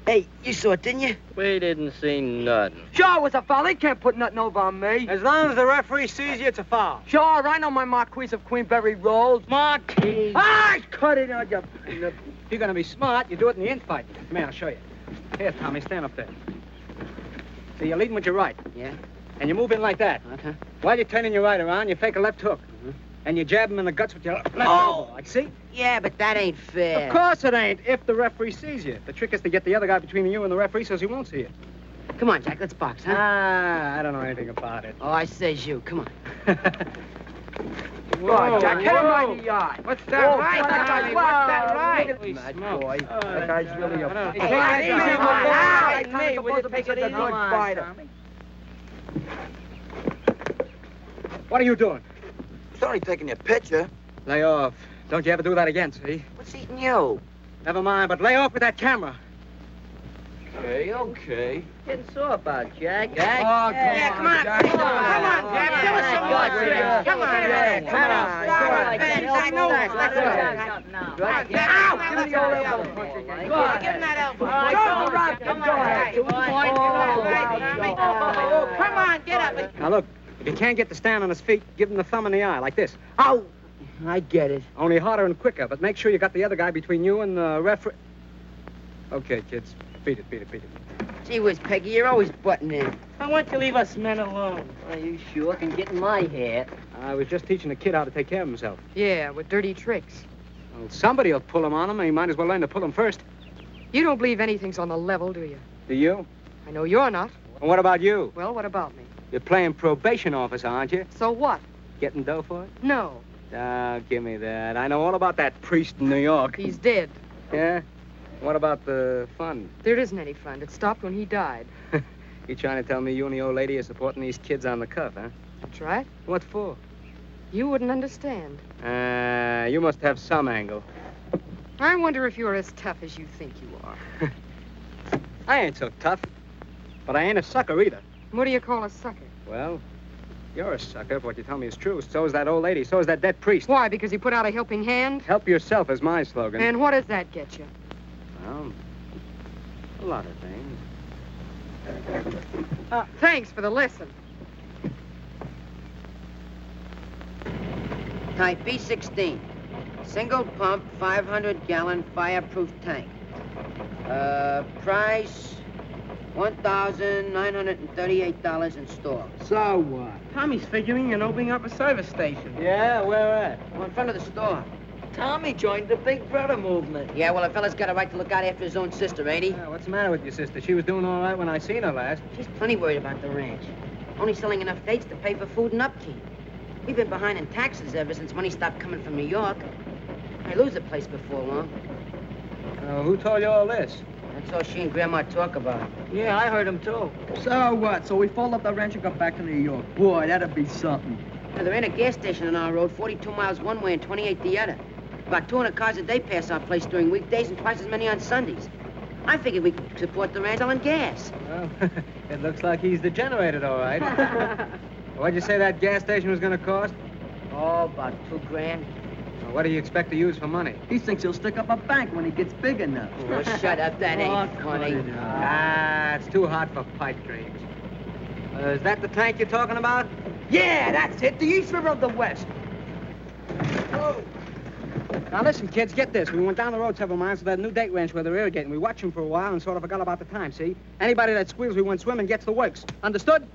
Hey, you saw it, didn't you? We didn't see nothing. Sure it was a foul. He can't put nothing over on me. As long as the referee sees you, it's a foul. Sure, I know my Marquise of Queenberry rolls. Marquise. Cut it out, you... If you're going to be smart, you do it in the infight. Come here, I'll show you. Here, Tommy, stand up there. So you're leading with your right. Yeah? And you move in like that. Okay. While you're turning your right around, you fake a left hook. And you jab him in the guts with your left elbow. Like, see? Yeah, but that ain't fair. Of course it ain't, if the referee sees you. The trick is to get the other guy between you and the referee so he won't see you. Come on, Jack, let's box, huh? I don't know anything about it. Oh, I says you. Come on. Whoa, Go on, Jack. Hit him whoa. right in the eye. What's that right, Tommy? Tommy? What's that right? Holy Mad smokes. boy. That guy's really a... Take it easy, Like my me. Will you take it easy? Good fighter. What are you doing? Sorry taking your picture. Lay off. Don't you ever do that again, see? What's eating you? Never mind, but lay off with that camera. Okay. Getting sore about, Jack. Oh, come on, Come on, Jack. Jack. Do us on, Rich. Come on. Give him that elbow. Come on, get up. Now, look, if he can't get to stand on his feet, give him the thumb in the eye, like this. Oh, I get it. Only harder and quicker, but make sure you got the other guy between you and the referee. Okay, kids. Beat it. Gee whiz, Peggy, you're always butting in. Why don't you leave us men alone? Well, you sure can get in my hair. I was just teaching the kid how to take care of himself. Yeah, with dirty tricks. Well, somebody will pull him on him, and he might as well learn to pull him first. You don't believe anything's on the level, do you? Do you? I know you're not. And what about you? Well, what about me? You're playing probation officer, aren't you? So what? Getting dough for it? No. Give me that. I know all about that priest in New York. He's dead. Yeah? What about the fund? There isn't any fund. It stopped when he died. You trying to tell me you and the old lady are supporting these kids on the cuff, huh? That's right. What for? You wouldn't understand. You must have some angle. I wonder if you're as tough as you think you are. I ain't so tough, but I ain't a sucker either. What do you call a sucker? Well, you're a sucker if what you tell me is true. So is that old lady. So is that dead priest. Why, because he put out a helping hand? Help yourself is my slogan. And what does that get you? Well, a lot of things. Thanks for the lesson. Type B16. Single pump, 500-gallon fireproof tank. Price, $1,938 in store. So what? Tommy's figuring on opening up a service station. Yeah, where at? Well, in front of the store. Tommy joined the Big Brother movement. Yeah, well, a fella's got a right to look out after his own sister, ain't he? Yeah, what's the matter with your sister? She was doing all right when I seen her last. She's plenty worried about the ranch. Only selling enough dates to pay for food and upkeep. We've been behind in taxes ever since money stopped coming from New York. I lose the place before long. Who told you all this? That's all she and Grandma talk about. Yeah, I heard him too. So what? So we fold up the ranch and go back to New York. Boy, that'd be something. Now, there ain't a gas station on our road, 42 miles one way and 28 the other. About 200 cars a day pass our place during weekdays and twice as many on Sundays. I figured we could support the ranch selling gas. Well, it looks like he's degenerated, all right. What'd you say that gas station was going to cost? Oh, about $2 grand. Well, what do you expect to use for money? He thinks he'll stick up a bank when he gets big enough. Oh, shut up. That ain't funny. It's too hot for pipe dreams. Is that the tank you're talking about? Yeah, that's it. The East River of the West. Oh. Now, listen, kids, get this. We went down the road several miles to that new date ranch where they're irrigating. We watched them for a while and sort of forgot about the time, see? Anybody that squeals we went swimming gets the works. Understood?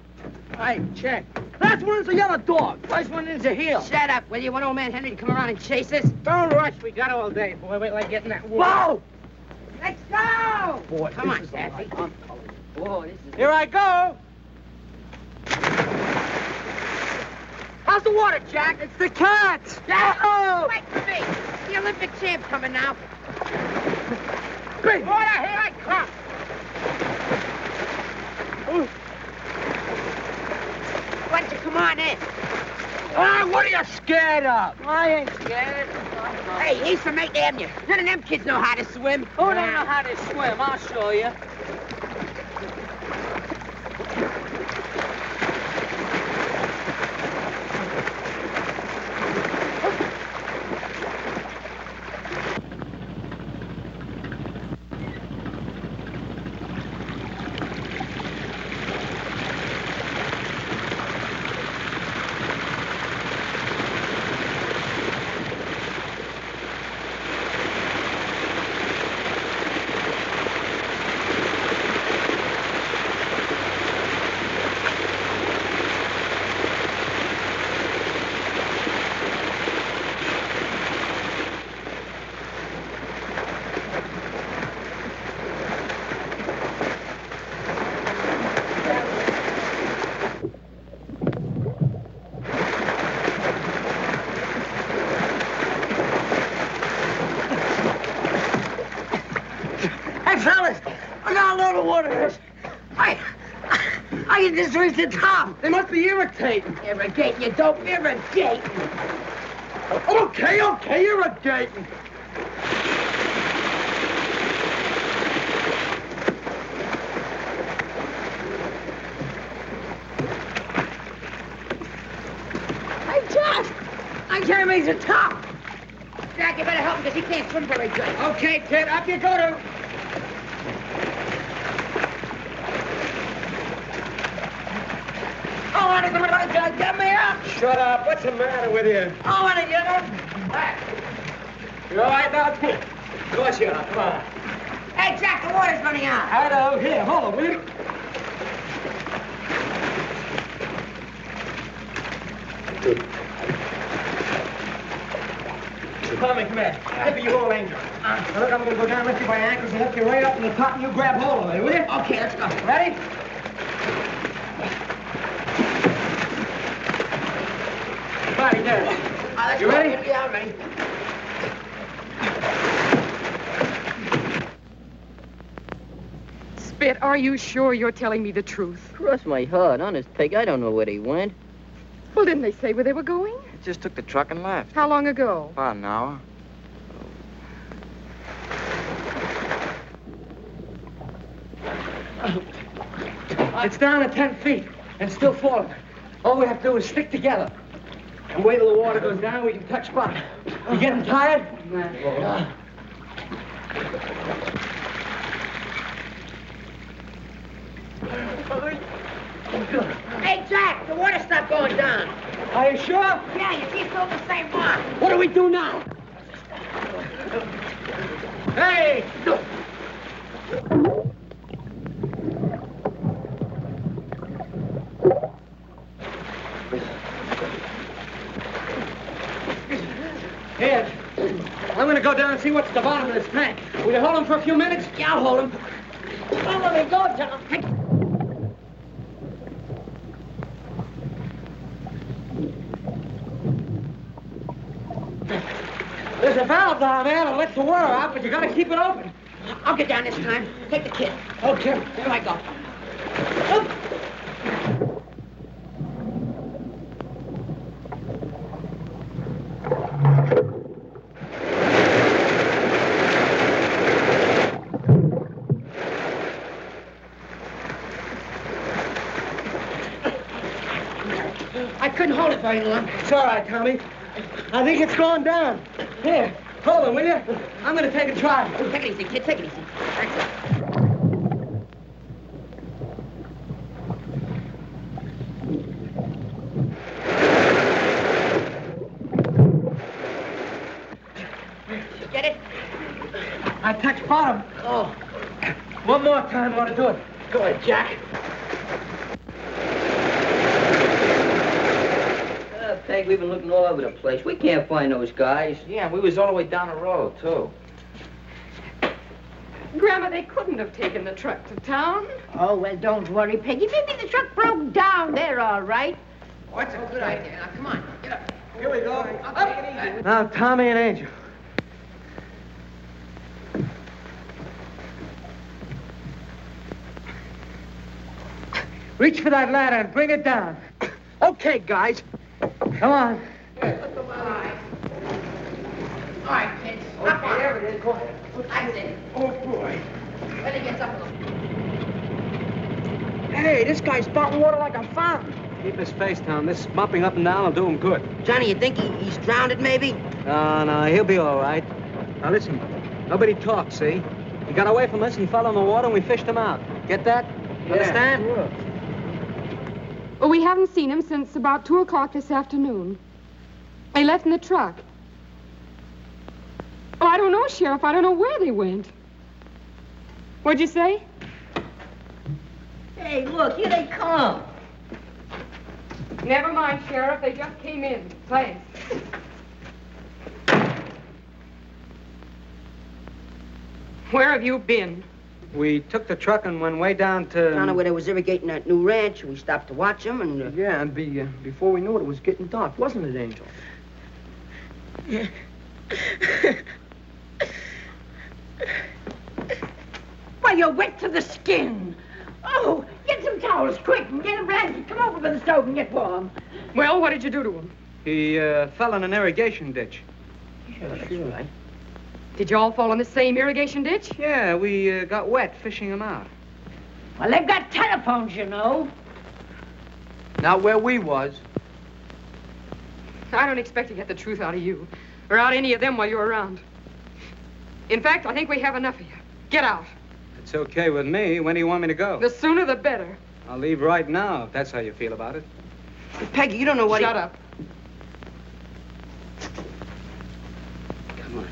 Hey, check. Last one is a yellow dog. First one is a heel. Shut up, will you? Want old man Henry to come around and chase us? Don't rush. We got all day, boy. Wait till I get in that water. Whoa! Let's go! Boy, come on, this is Daffy. Whoa, this is... Here I go! How's the water, Jack? It's the cats! Yahoo! Wait for me! The Olympic champ coming now. Big water, here I come! Why don't you come on in? Ah, what are you scared of? I ain't scared. Hey, he's from 8th Avenue. None of them kids know how to swim. Who don't know how to swim? I'll show you. I can just reach the top. They must be irritating. Irrigating, you dope. Irrigating. Okay, irrigating. Jeremy's a top. Jack, you better help him because he can't swim very good. Okay, Ted, up you go to... Oh, honey, get me up. Shut up. What's the matter with you? Oh, honey, you know. You all right now, Ted? Of course you are. Come on. Hey, Jack, the water's running out. I know. Here, hold on, will you? Tommy, come here. Give me your old angel. Now, look, I'm going to go down, lift you by your ankles, and lift you right up to the top, and you grab hold of it, will you? Okay, let's go. Ready? Body there. Let's You go. ready? Yeah, I'm ready. Spit, are you sure you're telling me the truth? Cross my heart, honest, Peg. I don't know where they went. Well, didn't they say where they were going? Just took the truck and left. How long ago? About an hour. It's down to 10 feet and still falling. All we have to do is stick together. And wait till the water goes down, we can touch bottom. You getting tired? Hey, Jack, the water stopped going down. Are you sure? Yeah, you keep still the same mark. What do we do now? Hey! Here, I'm going to go down and see what's at the bottom of this tank. Will you hold him for a few minutes? Yeah, I'll hold him. Oh, let me go, John. There's a valve down there that'll let the water out, but you got to keep it open. I'll get down this time. Take the kid. Okay. Here I go. I couldn't hold it very long. It's all right, Tommy. I think it's going down. Here, hold him, will you? I'm going to take a try. Take it easy, kid. Take it easy. That's it. You get it? I touched bottom. Oh. One more time ought to do it. Go ahead, Jack. Peg, we've been looking all over the place. We can't find those guys. Yeah, we was all the way down the road, too. Grandma, they couldn't have taken the truck to town. Oh, well, don't worry, Peggy. Maybe the truck broke down. They're all right. What's a good idea? Now, come on. Get up. Here we go. I'll take it easy. Now, Tommy and Angel. Reach for that ladder and bring it down. Okay, guys. Come on. All right, kids. Up on. There it is. Go ahead. That's it. Oh, boy. When he gets up a little. Hey, this guy's spouting water like a fountain. Keep his face down. This mopping up and down will do him good. Johnny, you think he's drowned, maybe? No, he'll be all right. Now, listen. Nobody talks, see? He got away from us, he fell in the water, and we fished him out. Get that? Understand? Sure. Well, we haven't seen him since about 2 o'clock this afternoon. They left in the truck. Oh, I don't know, Sheriff. I don't know where they went. What'd you say? Hey, look, here they come. Never mind, Sheriff. They just came in. Thanks. Where have you been? We took the truck and went way down to... Down where they was irrigating that new ranch. We stopped to watch them, and... Yeah, and before we knew it, it was getting dark, wasn't it, Angel? Well, you're wet to the skin. Oh, get some towels, quick, and get a blanket. Come over to the stove and get warm. Well, what did you do to him? He fell in an irrigation ditch. Sure, right. Did you all fall in the same irrigation ditch? Yeah, we got wet fishing him out. Well, they've got telephones, you know. Not where we was. I don't expect to get the truth out of you, or out any of them while you're around. In fact, I think we have enough of you. Get out. It's okay with me. When do you want me to go? The sooner the better. I'll leave right now, if that's how you feel about it. Peggy, you don't know what Shut up. Come on.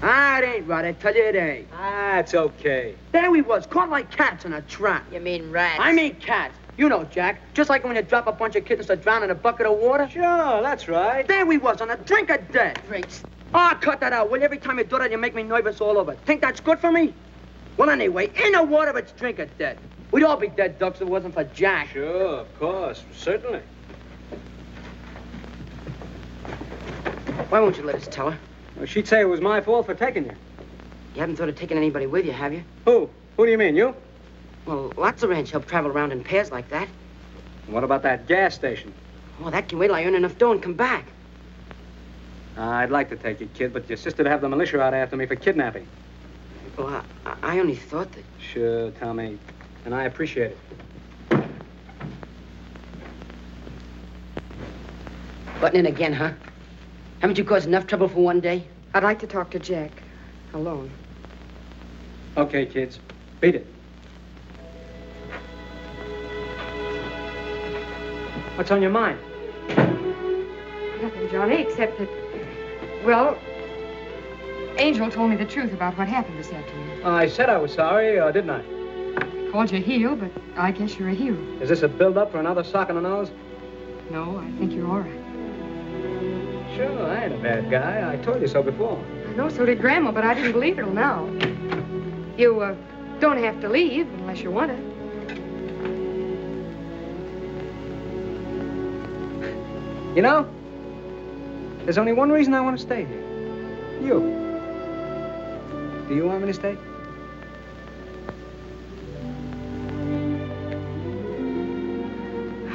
Ah, it ain't right. I tell you it ain't. Ah, it's okay. There we was, caught like cats in a trap. You mean rats? I mean cats. You know, Jack. Just like when you drop a bunch of kittens to drown in a bucket of water. Sure, that's right. There we was, on a drink of death. Drinks. Ah, cut that out, will you? Every time you do that, you make me nervous all over. Think that's good for me? Well, anyway, in the water, it's drink of death. We'd all be dead ducks if it wasn't for Jack. Sure, of course. Certainly. Why won't you let us tell her? Well, she'd say it was my fault for taking you. You haven't thought of taking anybody with you, have you? Who? Who do you mean, you? Well, lots of ranch help travel around in pairs like that. What about that gas station? Oh, that can wait till I earn enough dough and come back. I'd like to take you, kid, but your sister'd have the militia out after me for kidnapping. Well, I only thought that... Sure, Tommy. And I appreciate it. Butting in again, huh? Haven't you caused enough trouble for one day? I'd like to talk to Jack. Alone. Okay, kids. Beat it. What's on your mind? Nothing, Johnny, except that... Well, Angel told me the truth about what happened this afternoon. I said I was sorry, didn't I? Called you a heel, but I guess you're a hero. Is this a build-up for another sock in the nose? No, I think you're all right. Sure, I ain't a bad guy. I told you so before. I know, so did Grandma, but I didn't believe it till now. You, don't have to leave unless you want to. You know, there's only one reason I want to stay here. You. Do you want me to stay?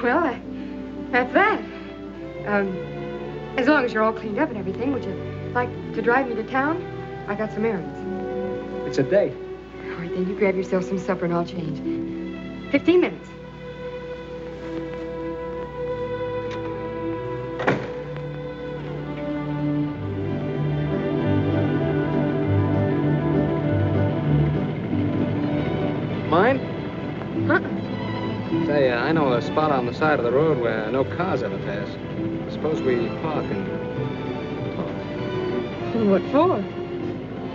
Well, that's that. As long as you're all cleaned up and everything, would you like to drive me to town? I got some errands. It's a date. All right, then you grab yourself some supper and I'll change. 15 minutes. Mine? Huh? Say, I know a spot on the side of the road where no cars ever pass. Suppose we park and talk. What for?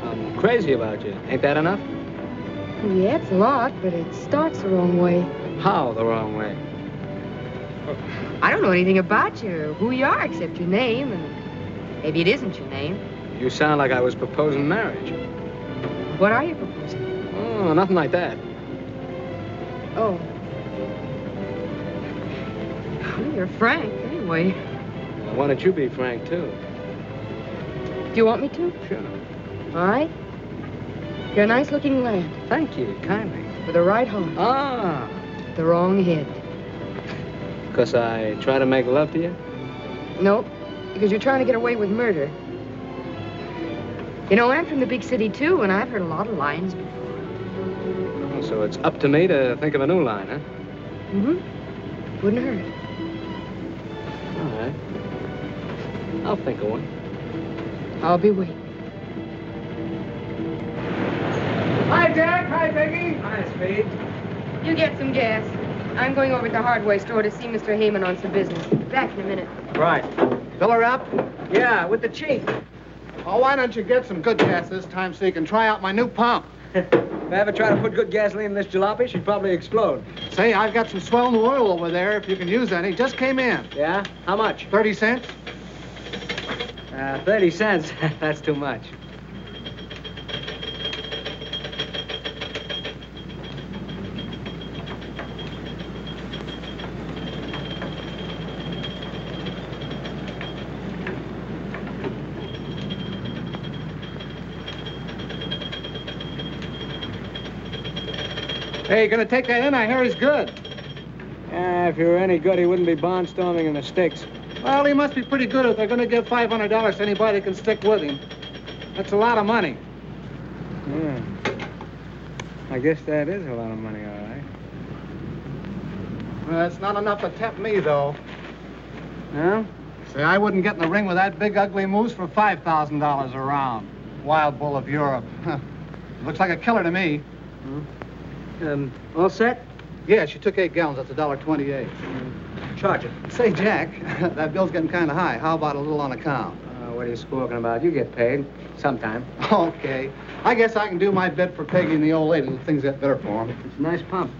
I'm crazy about you. Ain't that enough? Yeah, it's a lot, but it starts the wrong way. How the wrong way? I don't know anything about you, who you are, except your name, and maybe it isn't your name. You sound like I was proposing marriage. What are you proposing? Oh, nothing like that. Oh. Well, you're frank, anyway. Well, why don't you be frank, too? Do you want me to? Sure. All right. You're a nice-looking lad. Thank you, kindly. With a right heart. Ah. The wrong head. 'Cause I try to make love to you? Nope, because you're trying to get away with murder. You know, I'm from the big city, too, and I've heard a lot of lines before. Oh, so it's up to me to think of a new line, huh? Mm-hmm. Wouldn't hurt. All right. I'll think of one. I'll be waiting. Hi, Jack. Hi, Peggy. Hi, Speed. You get some gas. I'm going over to the hardware store to see Mr. Heyman on some business. Back in a minute. Right. Fill her up? Yeah, with the chief. Oh, why don't you get some good gas this time so you can try out my new pump? If I ever try to put good gasoline in this jalopy, she'd probably explode. Say, I've got some swell new oil over there if you can use any. Just came in. Yeah? How much? 30 cents. 30 cents. That's too much. Hey, you gonna take that in? I hear he's good. If he were any good, he wouldn't be barnstorming in the sticks. Well, he must be pretty good if they're gonna give $500 to anybody who can stick with him. That's a lot of money. Yeah. I guess that is a lot of money, all right. Well, it's not enough to tempt me, though. Yeah? Say, I wouldn't get in the ring with that big, ugly moose for $5,000 a round. Wild bull of Europe. Looks like a killer to me. All set? Yeah, she took 8 gallons. That's $1.28. Charge it. Say, Jack, that bill's getting kind of high. How about a little on account? What are you squawking about? You get paid. Sometime. Okay. I guess I can do my bit for Peggy and the old lady. Things get better for them. It's a nice pump.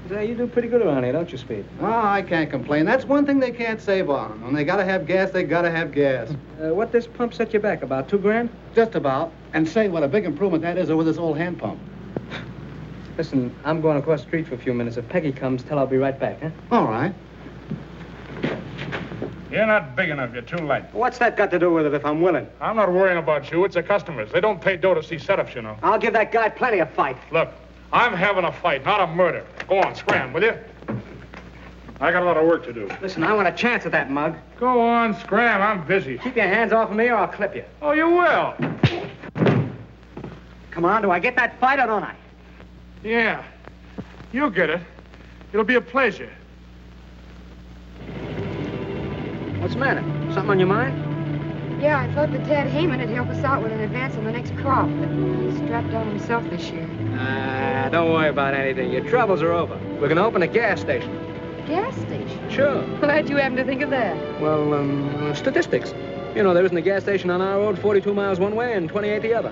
Say, you do pretty good around here, don't you, Speed? Oh, I can't complain. That's one thing they can't save on them. When they gotta have gas, they gotta have gas. What this pump set you back? About $2 grand? Just about. And say, what a big improvement that is over this old hand pump. Listen, I'm going across the street for a few minutes. If Peggy comes, tell her I'll be right back, huh? All right. You're not big enough. You're too light. What's that got to do with it if I'm willing? I'm not worrying about you. It's the customers. They don't pay dough to see setups, you know. I'll give that guy plenty of fight. Look, I'm having a fight, not a murder. Go on, scram, will you? I got a lot of work to do. Listen, I want a chance at that mug. Go on, scram. I'm busy. Keep your hands off of me or I'll clip you. Oh, you will? Come on, do I get that fight or don't I? Yeah. You'll get it. It'll be a pleasure. What's the matter? Something on your mind? Yeah, I thought that Tad Heyman would help us out with an advance on the next crop, but he's strapped down himself this year. Don't worry about anything. Your troubles are over. We're going to open a gas station. Gas station? Sure. Glad you happen to think of that. Well, statistics. You know, there isn't a gas station on our road 42 miles one way and 28 the other.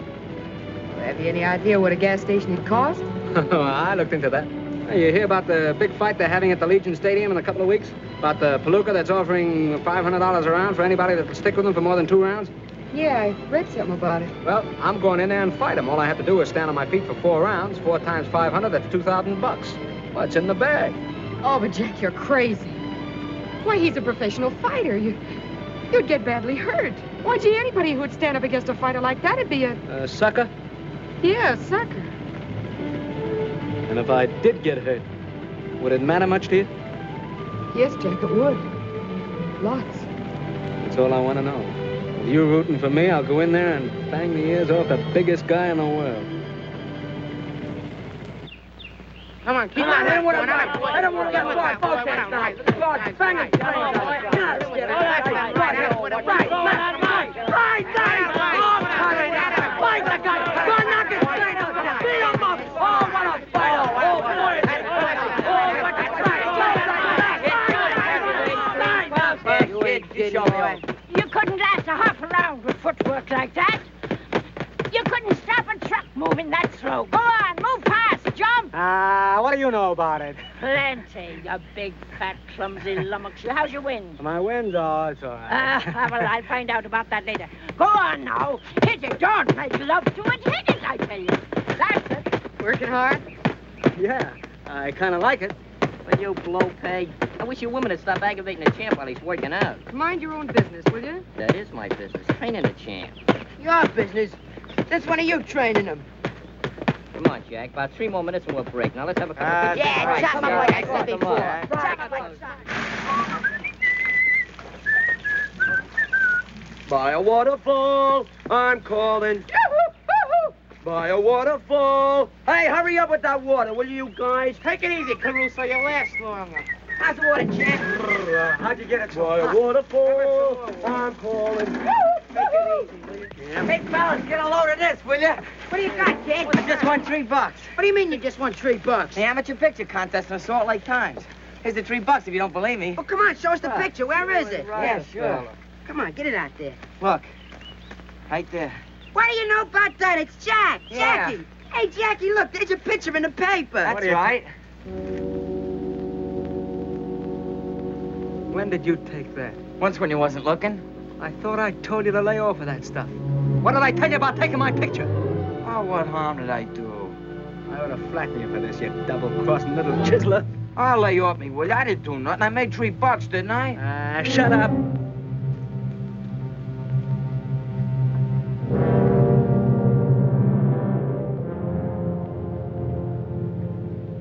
Well, have you any idea what a gas station would cost? I looked into that. You hear about the big fight they're having at the Legion Stadium in a couple of weeks? About the palooka that's offering $500 a round for anybody that'll stick with them for more than 2 rounds? Yeah, I read something about it. Well, I'm going in there and fight them. All I have to do is stand on my feet for 4 rounds. 4 times 500, that's $2,000. What's in the bag? Oh, but Jack, you're crazy. Why, he's a professional fighter. You'd get badly hurt. Why, gee, anybody who would stand up against a fighter like that would be a sucker? Yeah, a sucker. And if I did get hurt, would it matter much to you? Yes, Jack, it would. Lots. That's all I want to know. If you're rooting for me, I'll go in there and bang the ears off the biggest guy in the world. Come on, keep on. Let him want to get caught. Both hands now. Caught. Bang it. Fight that guy. Go knock it straight out. Beat him up. Oh, what a fight. Oh, You couldn't last a half a round with footwork like that. You couldn't stop a truck moving that slow. Go on, move fast, jump. What do you know about it? Plenty, you big, fat, clumsy lummox. How's your wind? My wind's all, it's all right. Well, I'll find out about that later. Go on now. Hit it, don't make love to it. Hit it, I tell you. That's it. Working hard? Yeah, I kind of like it. Will you blow peg? I wish your woman would stop aggravating the champ while he's working out. Mind your own business, will you? That is my business, training the champ. Your business? That's one of you training him. Come on, Jack. About 3 more minutes and we'll break. Now let's have a couple of pictures. Yeah, chop him like I said before. By a waterfall, I'm calling. By a waterfall. Hey, hurry up with that water, will you guys? Take it easy, Caruso. You'll last longer. How's the water, champ? How'd you get it? By a waterfall, I'm calling. Take it easy, will you? Hey, fellas, get a load of this, will you? What do you got, kid? I just won $3. What do you mean you just won $3? The amateur picture contest in Salt Lake Times. Here's the $3 if you don't believe me. Well, come on, show us the picture. Where is it? Yeah, sure. Come on, get it out there. Look, right there. What do you know about that? It's Jack. Yeah. Jackie. Hey, Jackie, look, there's your picture in the paper. That's right. When did you take that? Once when you wasn't looking. I thought I told you to lay off of that stuff. What did I tell you about taking my picture? Oh, what harm did I do? I ought to flatten you for this, you double-crossing little chiseler. I'll lay off me, will you? I didn't do nothing. I made $3, didn't I? Shut up.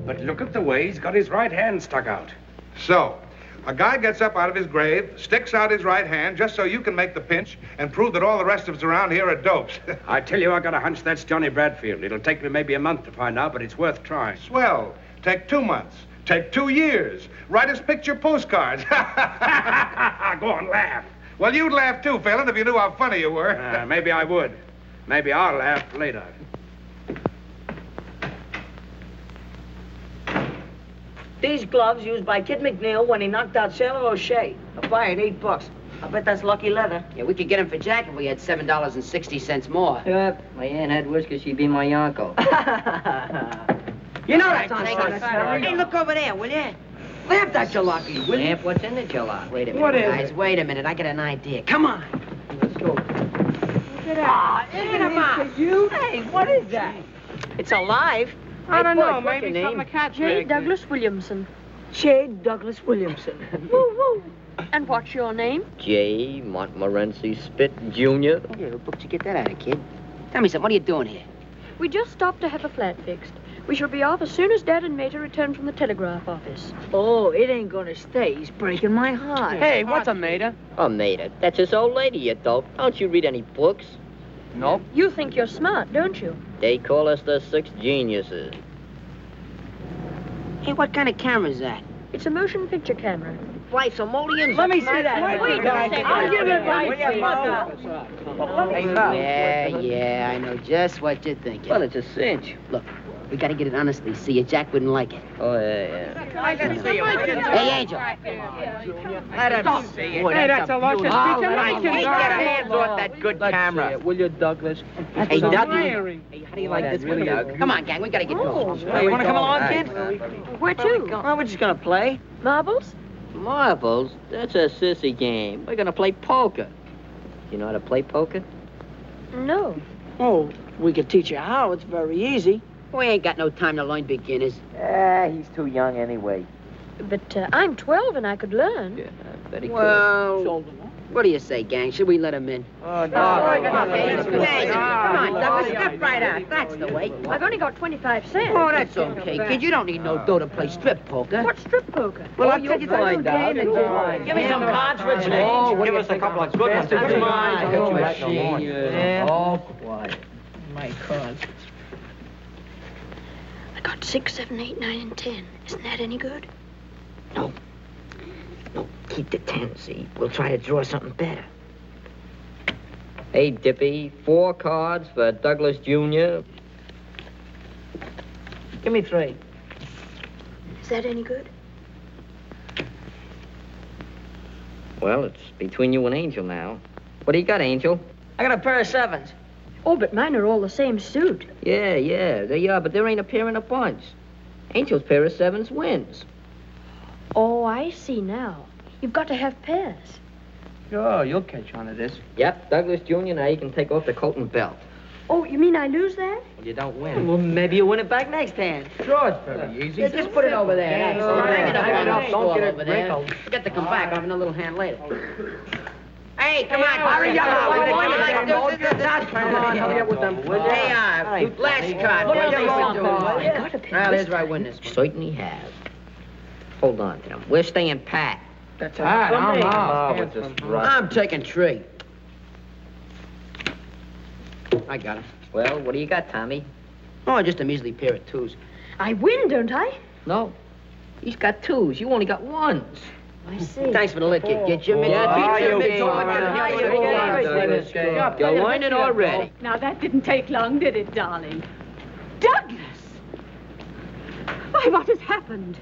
But look at the way he's got his right hand stuck out. So, a guy gets up out of his grave, sticks out his right hand just so you can make the pinch and prove that all the rest of us around here are dopes. I tell you, I got a hunch that's Johnny Bradfield. It'll take me maybe a month to find out, but it's worth trying. Swell. Take 2 months. Take 2 years. Write us picture postcards. Go on, laugh. Well, you'd laugh too, Phelan, if you knew how funny you were. Maybe I would. Maybe I'll laugh later. These gloves used by Kid McNeil when he knocked out Sailor O'Shea. I buy it $8. I bet that's lucky leather. Yeah, we could get him for Jack if we had $7.60 more. Yep. My aunt had whiskers, she'd be my uncle. You know that's on Sunday. Hey, look over there, will you? Laugh that jalopy, will you? Lamp, what's in the jalopy? Wait a minute, What is guys. it? Wait a minute. I got an idea. Come on. Let's go. Look at that. Look at him out. You? Hey, what is that? It's alive. I don't know. What's Maybe your something name? a cat J. Douglas Williamson. J. Douglas Williamson. Woo woo. And what's your name? J. Montmorency Spit, Jr. Yeah, what book did you get that out of, kid? Tell me something. What are you doing here? We just stopped to have a flat fixed. We shall be off as soon as Dad and Mater return from the telegraph office. Oh, it ain't gonna stay. He's breaking my heart. Hey, what's a Mater? A Mater? That's his old lady, you dope. Don't you read any books? Nope. You think you're smart, don't you? They call us the 6 geniuses. Hey, what kind of camera is that? It's a motion picture camera. Fly simoleons? Let me see that. Wait a second. I'll give it Yeah, I know just what you're thinking. Well, it's a cinch. Look, we gotta get it honestly. See, Jack wouldn't like it. Oh, yeah. Hey, Angel. Let him see it. Hey, that's a luscious picture. Take your hands off that good camera. Will you, Douglas? Hey, Dougie. Hey, how do you like this one, Doug? Come on, gang. We gotta get going. Hey, you wanna come along, kid? Where to? Oh, we're just gonna play. Marbles? Marbles? That's a sissy game. We're gonna play poker. You know how to play poker? No. Oh, we could teach you how. It's very easy. We ain't got no time to learn beginners. He's too young anyway. But I'm 12 and I could learn. Yeah, very Well, what do you say, gang? Should we let him in? Oh, no. Come on, Douglas. Step right out. That's the way. I've only got 25 cents. Oh, that's okay, kid. You don't need no dough to play strip poker. What's strip poker? Well, I'll tell you the find out. Give me some cards for a change. Give us a couple of good ones. Come on. All quiet. My cards. I got 6, 7, 8, 9, and 10. Isn't that any good? No, keep the 10, see? We'll try to draw something better. Hey, Dippy, 4 cards for Douglas Jr. Give me 3. Is that any good? Well, it's between you and Angel now. What do you got, Angel? I got a pair of 7s. Oh, but mine are all the same suit. Yeah, they are, but there ain't a pair in a bunch. Angel's pair of 7s wins. Oh, I see now. You've got to have pairs. Sure, you'll catch on to this. Yep, Douglas Jr. Now you can take off the coat and belt. Oh, you mean I lose that? Well, you don't win. Well, maybe you win it back next hand. Sure, it's very easy. Just put it over there. That's all right. Hang it up. Don't get it over there. wrinkled. Forget to come back. I'll have another little hand later. Hey, come on. Hurry up. Come on, hurry up with them. Hey, last card. What are you doing? Well, here's where I win this one. Certainly have. Hold on to them. We're staying pat. That's I'm taking 3. I got him. Well, what do you got, Tommy? Oh, just a measly pair of 2s. I win, don't I? No. He's got 2s. You only got 1s. I see. Thanks for the lick, kid. Get your You're learning already. Now, that didn't take long, did it, darling? Douglas! Why, what has happened?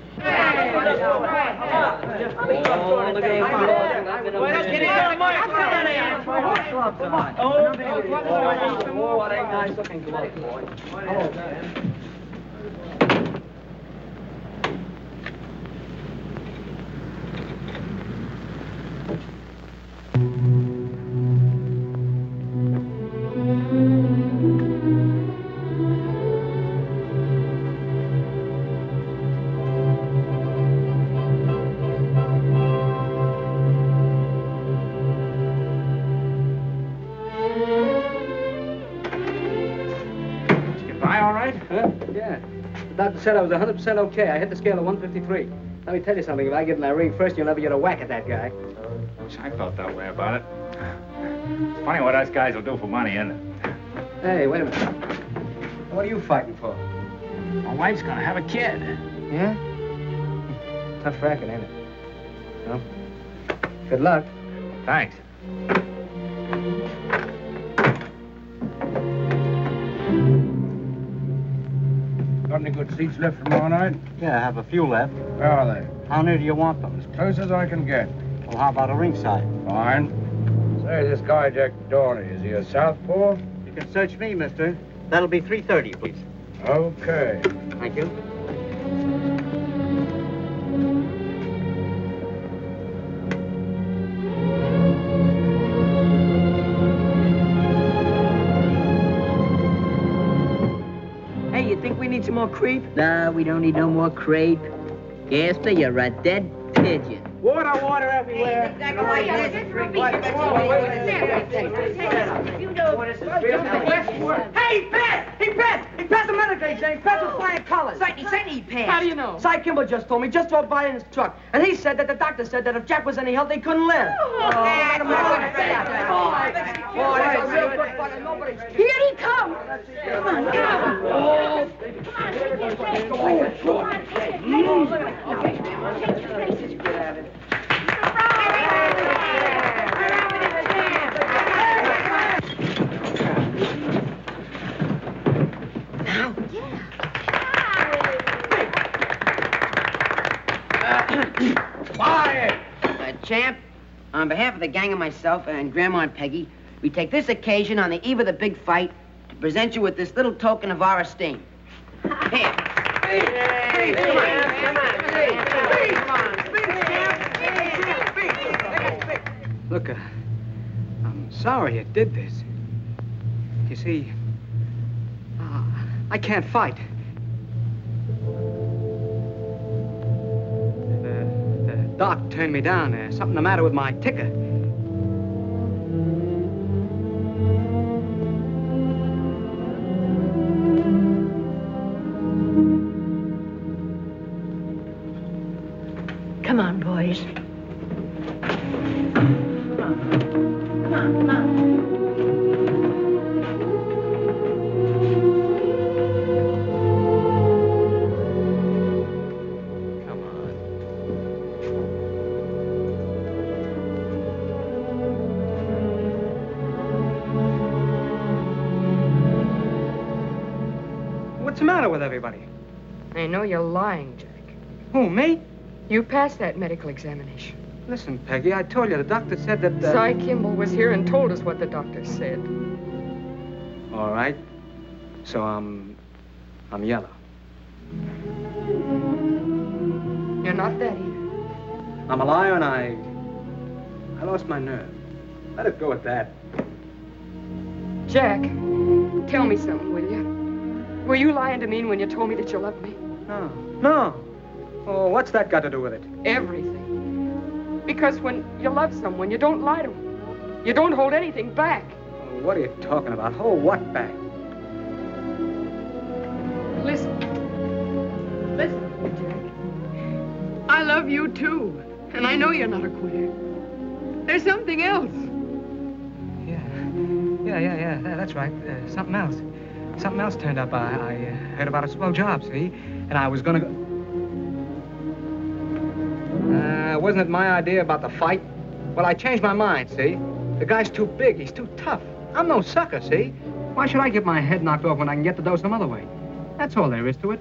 The doctor said I was 100% okay. I hit the scale of 153. Let me tell you something. If I get in that ring first, you'll never get a whack at that guy. I felt that way about it. It's funny what us guys will do for money, isn't it? Hey, wait a minute. What are you fighting for? My wife's gonna have a kid. Yeah? Tough racket, ain't it? Well, good luck. Thanks. Got any good seats left for tomorrow night? Yeah, I have a few left. Where are they? How near do you want them? As close as I can get. Well, how about a ringside? Fine. Say, this guy Jack Dorney, is he a southpaw? You can search me, mister. That'll be 3:30, please. Okay. Thank you. Hey, you think we need some more creep? Nah, we don't need no more crepe. Gaster, you're a dead pigeon. Water everywhere. Hey, he passed! He passed the medical exam. He passed with flying colors. He said he passed. How do you know? Cy Kimball just told me. Just drove by in his truck. And he said that the doctor said that if Jack was any help, he couldn't live. Here he comes. Come on, Quiet! Champ, on behalf of the gang and myself and Grandma and Peggy, we take this occasion on the eve of the big fight to present you with this little token of our esteem. Here. Look, I'm sorry it did this. You see, I can't fight. The doc turned me down. There's something the matter with my ticker. Come on, boys. What's the matter with everybody? I know you're lying, Jack. Who, me? You passed that medical examination. Listen, Peggy, I told you the doctor said that... Cy Kimball was here and told us what the doctor said. All right. So I'm yellow. You're not that either. I'm a liar and I lost my nerve. Let it go at that. Jack, tell me something, will you? Were you lying to me when you told me that you loved me? No. Oh, what's that got to do with it? Everything. Because when you love someone, you don't lie to them. You don't hold anything back. Oh, what are you talking about? Hold what back? Listen, Jack. I love you, too. And I know you're not a quitter. There's something else. Yeah, that's right. Something else. Something else turned up. I heard about a swell job, see? And I was gonna go... wasn't it my idea about the fight? Well, I changed my mind, see? The guy's too big. He's too tough. I'm no sucker, see? Why should I get my head knocked off when I can get the dough some other way? That's all there is to it.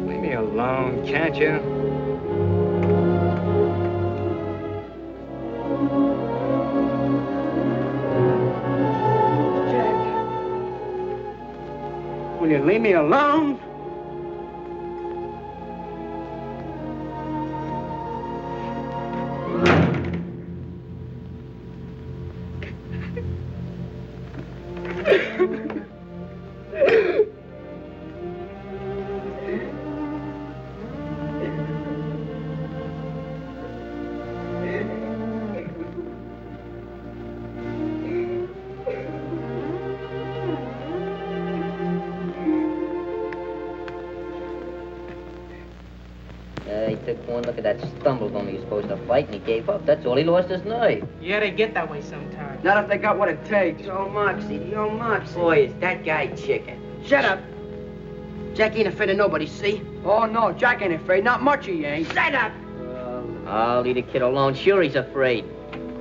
Leave me alone, can't you? Will you leave me alone? He took one look at that stumble when he was supposed to fight, and he gave up. That's all. He lost his nerve. Yeah, they get that way sometimes. Not if they got what it takes. The old Moxie. Boy, is that guy chicken. Shut up. Jack ain't afraid of nobody, see? Oh, no, Jack ain't afraid. Not much he ain't. Shut up! I'll leave the kid alone. Sure he's afraid.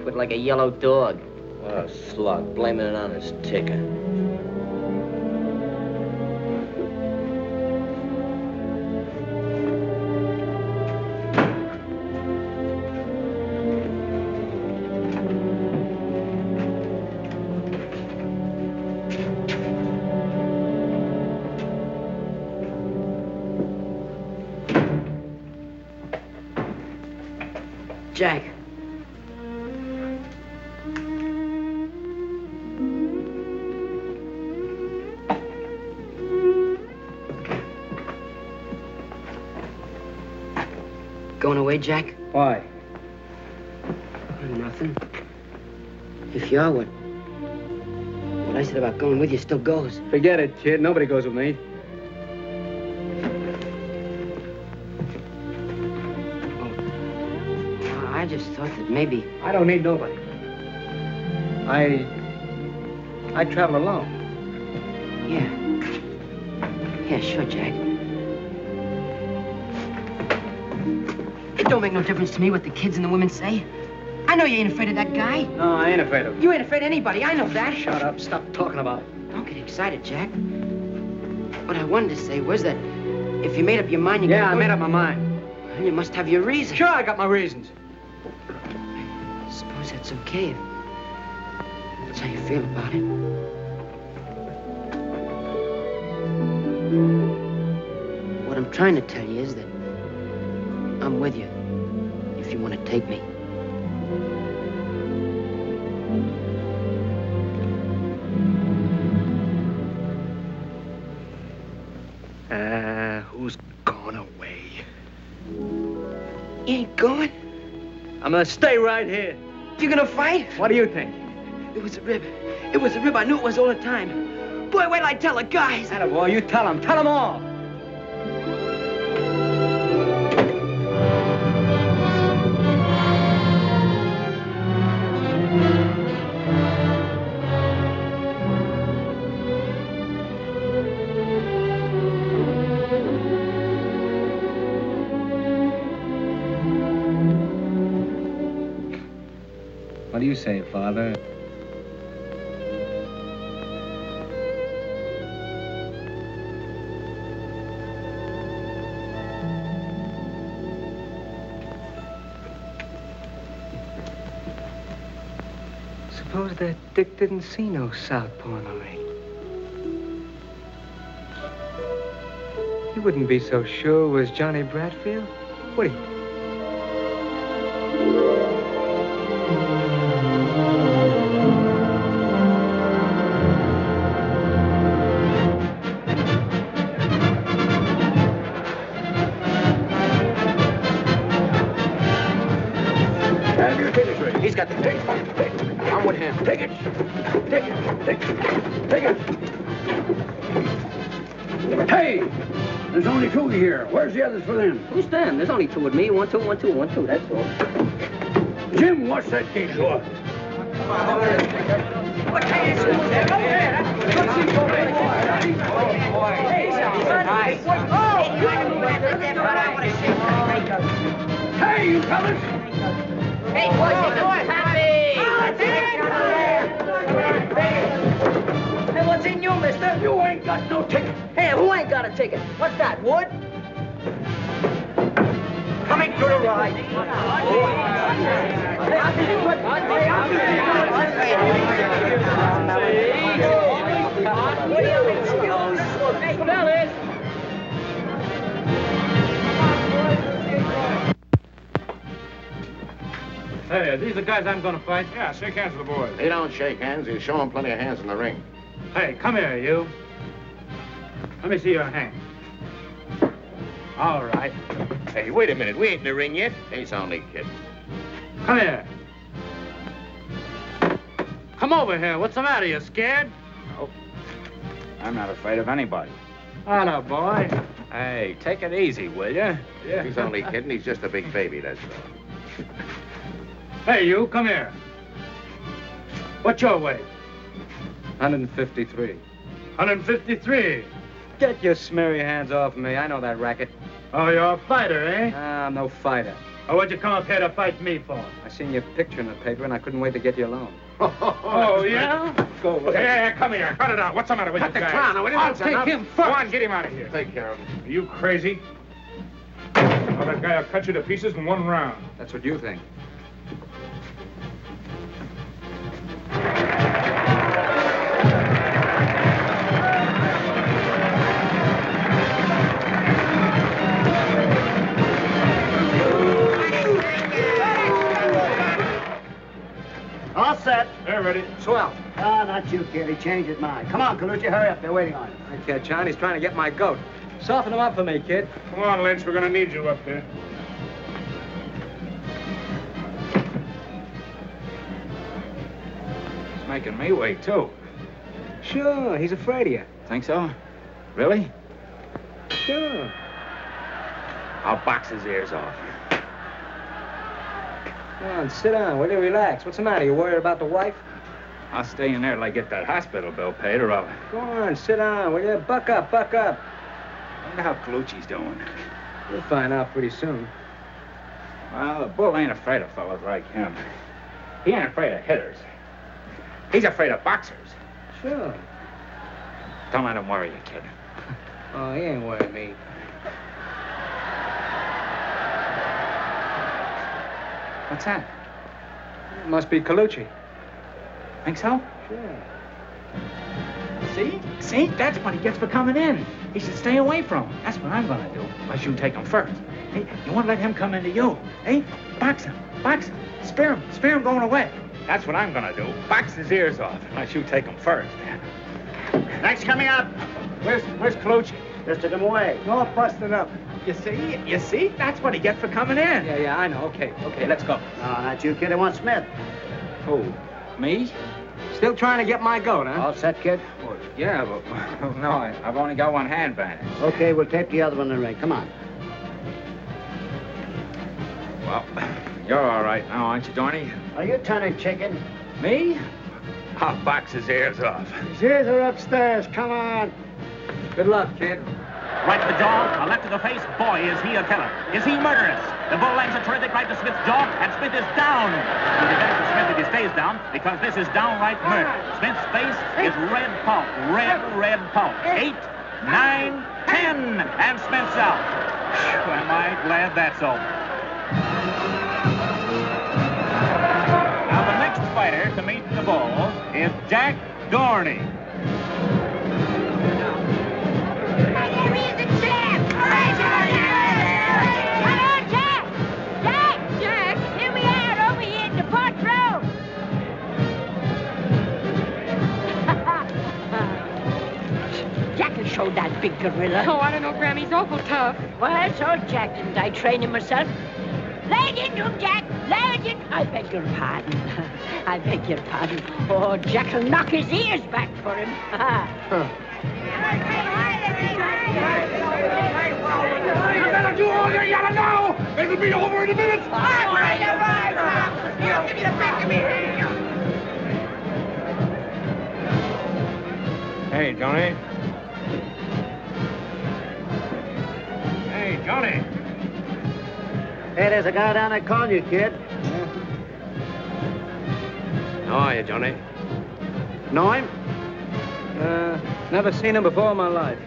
Quit like a yellow dog. Oh, slug, blaming it on his ticker. Jack. Going away, Jack? Why? Nothing. If you are, what I said about going with you still goes. Forget it, kid. Nobody goes with me. I just thought that maybe... I don't need nobody. I travel alone. Yeah. Yeah, sure, Jack. It don't make no difference to me what the kids and the women say. I know you ain't afraid of that guy. No, I ain't afraid of him. You ain't afraid of anybody. I know that. Shut up. Stop talking about it. Don't get excited, Jack. What I wanted to say was that if you made up your mind, you I made up my mind. Well, you must have your reasons. Sure, I got my reasons. Suppose that's okay if that's how you feel about it. What I'm trying to tell you is that I'm with you if you want to take me. Who's gone away? You ain't going? I'm gonna stay right here. You gonna fight? What do you think? It was a rib. It was a rib. I knew it was all the time. Boy, wait till I tell the guys. Boy, you tell them. Tell them all. What do you say, Father? Suppose that Dick didn't see no southpaw in the ring. He wouldn't be so sure it was Johnny Bradfield, would he? He's got the ticket. I'm with him. Take it. Take it. Take it. Take it. Hey! There's only two here. Where's the others for them? Who's them? There's only two with me. 1, 2, 1, 2, 1, 2. That's all. Jim, what's that gate door? Hey, you fellas! Hey, boys, Hey, what's in you, mister? You ain't got no ticket. Hey, who ain't got a ticket? What's that, Wood? Coming to the ride. Fellas! Hey, are these the guys I'm gonna fight? Yeah, shake hands with the boys. They don't shake hands. You show them plenty of hands in the ring. Hey, come here, you. Let me see your hand. All right. Hey, wait a minute. We ain't in the ring yet. He's only kidding. Come here. Come over here. What's the matter? You scared? Nope. I'm not afraid of anybody. Hello, boy. Hey, take it easy, will you? Yeah. He's only kidding. He's just a big baby, that's all. Hey, you, come here. What's your weight? 153. 153. Get your smeary hands off me. I know that racket. Oh, you're a fighter, eh? I'm no fighter. Oh, what'd you come up here to fight me for? I seen your picture in the paper, and I couldn't wait to get you alone. Oh, yeah? Go away. Hey, come here. Cut it out. What's the matter with you guys? I'll take him first. Go on, get him out of here. Take care of him. Are you crazy? Oh, that guy will cut you to pieces in one round. That's what you think. All set. They're ready. Swell. Ah, not you, kid. He changed his mind. Come on, Colucci, hurry up. They're waiting on you. I can't, John. He's trying to get my goat. Soften him up for me, kid. Come on, Lynch. We're going to need you up there. He's making me wait, too. Sure. He's afraid of you. Think so? Really? Sure. I'll box his ears off. Come on, sit down. Will you relax? What's the matter? You worried about the wife? I'll stay in there till I get that hospital bill paid, or I'll... Go on, sit down, will you? Buck up, buck up. I wonder how Colucci's doing. You'll find out pretty soon. Well, the bull ain't afraid of fellas like him. He ain't afraid of hitters. He's afraid of boxers. Sure. Don't let him worry you, kid. Oh, he ain't worried me. What's that? It must be Colucci. Think so? Sure. See? See? That's what he gets for coming in. He should stay away from him. That's what I'm gonna do. Unless you take him first. Hey, you won't let him come into you. Hey, box him. Box him. Spear him. Spear him going away. That's what I'm gonna do. Box his ears off. Unless you take him first. Next coming up. Where's Colucci? Just took him away. All busted up. You see? You see? That's what he gets for coming in. Yeah, I know. Okay, let's go. No, not you, kid. I want Smith. Who? Me? Still trying to get my goat, huh? All set, kid? Well, yeah, but no, I've only got one hand bandage. Okay, we'll tape the other one in the ring. Come on. Well, you're all right now, aren't you, Dorney? Are you turning chicken? Me? I'll box his ears off. His ears are upstairs. Come on. Good luck, kid. Right to the jaw, a left to the face. Boy, is he a killer. Is he murderous? The bull lands a terrific right to Smith's jaw, and Smith is down. It'll be better for Smith if he stays down, because this is downright murder. Smith's face is red pulp. Red pulp. 8, 9, 10, and Smith's out. Phew, am I glad that's over. Now, the next fighter to meet the bull is Jack Dorney. Show that big gorilla. Oh, I don't know, Graham. He's awful tough. Well, so Jack, didn't I train him myself? Lay it into him, Jack. Lay it in. I beg your pardon. I beg your pardon. Oh, Jack will knock his ears back for him. You better do all you gotta know. It'll be over in a minute. You give me the back of me. Hey, Johnny. Hey, Johnny. Hey, there's a guy down there calling you, kid. How are you, Johnny? Know him? Never seen him before in my life.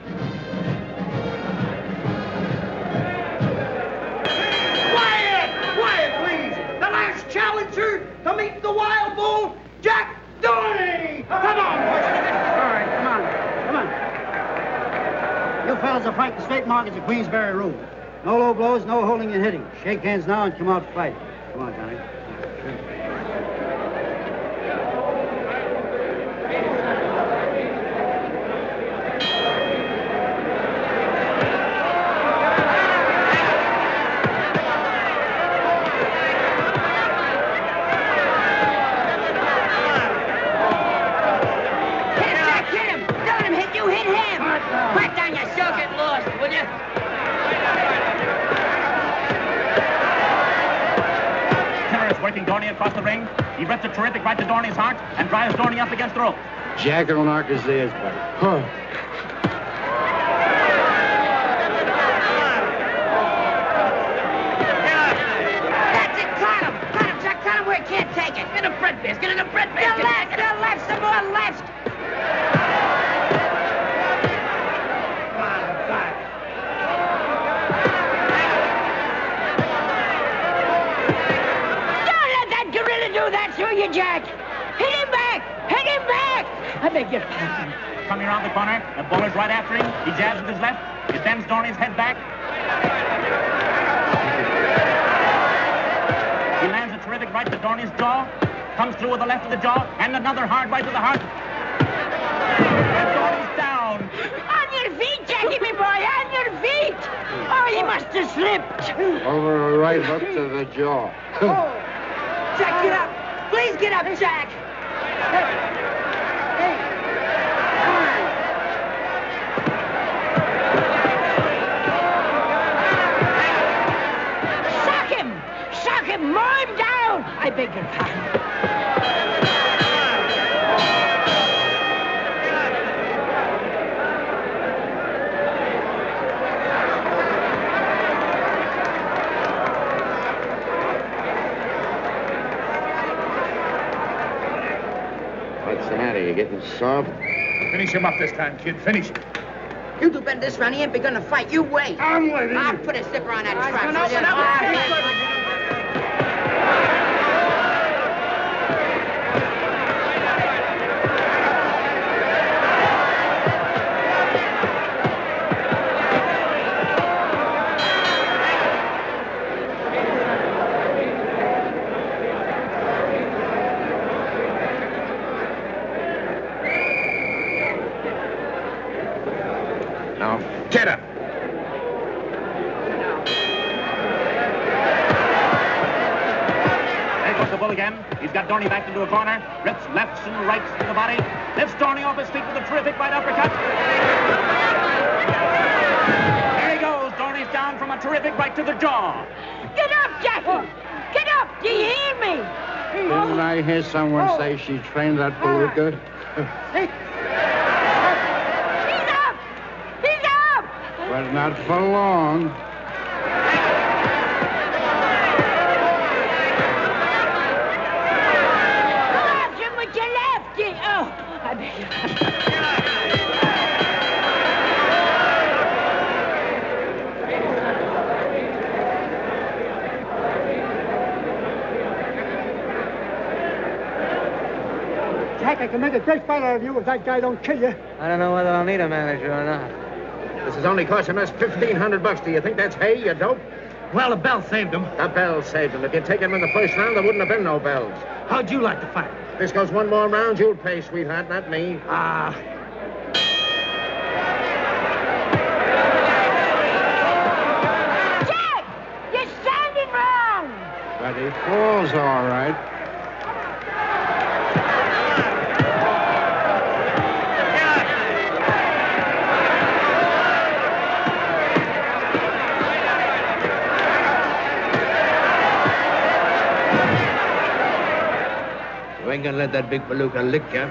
Quiet, please. The last challenger to meet the wild bull, Jack Dorney. Come on, boys. All right, come on. You fellas are fighting straight markets at Queensberry Room. No low blows, no holding and hitting. Shake hands now and come out to fight. Come on, Johnny. Working Dorney across the ring. He rips a terrific right to Dorney's heart and drives Dorney up against the rope. Jack will knock his ears, buddy. in the bread basket. Get in the bread basket. The left, some more left. Come on, back. Don't let that gorilla do that to you, Jack. Hit him back. Hit him back. I beg your pardon. Coming around the corner, the bowler's right after him. He jabs with his left. He bends Dorney's head back. He lands a terrific right to Dorney's jaw. Comes through with the left of the jaw, and another hard right to the heart. And Dorney's down. On your feet, Jackie, me boy, on your feet. Oh, he must have slipped. Over a right hook to the jaw. Jack, get up. Please get up, Jack. Sock him, mow him down. I beg your pardon. What's the matter? You getting soft? Finish him up this time, kid. Finish him. You do better this round. He ain't begun to fight. You wait. I'm waiting. I'll put a zipper on that trap. Open up. Now, get up. There goes the bull again. He's got Dorney backed into a corner. Rips lefts and rights to the body. Lifts Dorney off his feet with a terrific right uppercut. There he goes. Dorney's down from a terrific right to the jaw. Get up, Jackie. Get up. Do you hear me? Didn't I hear someone say she trained that beluga? But not for long. Watch him with your lefty. Oh, I beg your pardon. Jack, I can make a great fight out of you if that guy don't kill you. I don't know whether I'll need a manager or not. This is only costing us $1,500. Do you think that's hay, you dope? Well, the bell saved him. The bell saved him. If you'd taken him in the first round, there wouldn't have been no bells. How'd you like to fight? This goes one more round, you'll pay, sweetheart, not me. Ah. Jack, you're standing wrong. But he falls all right. You ain't gonna let that big beluga lick you.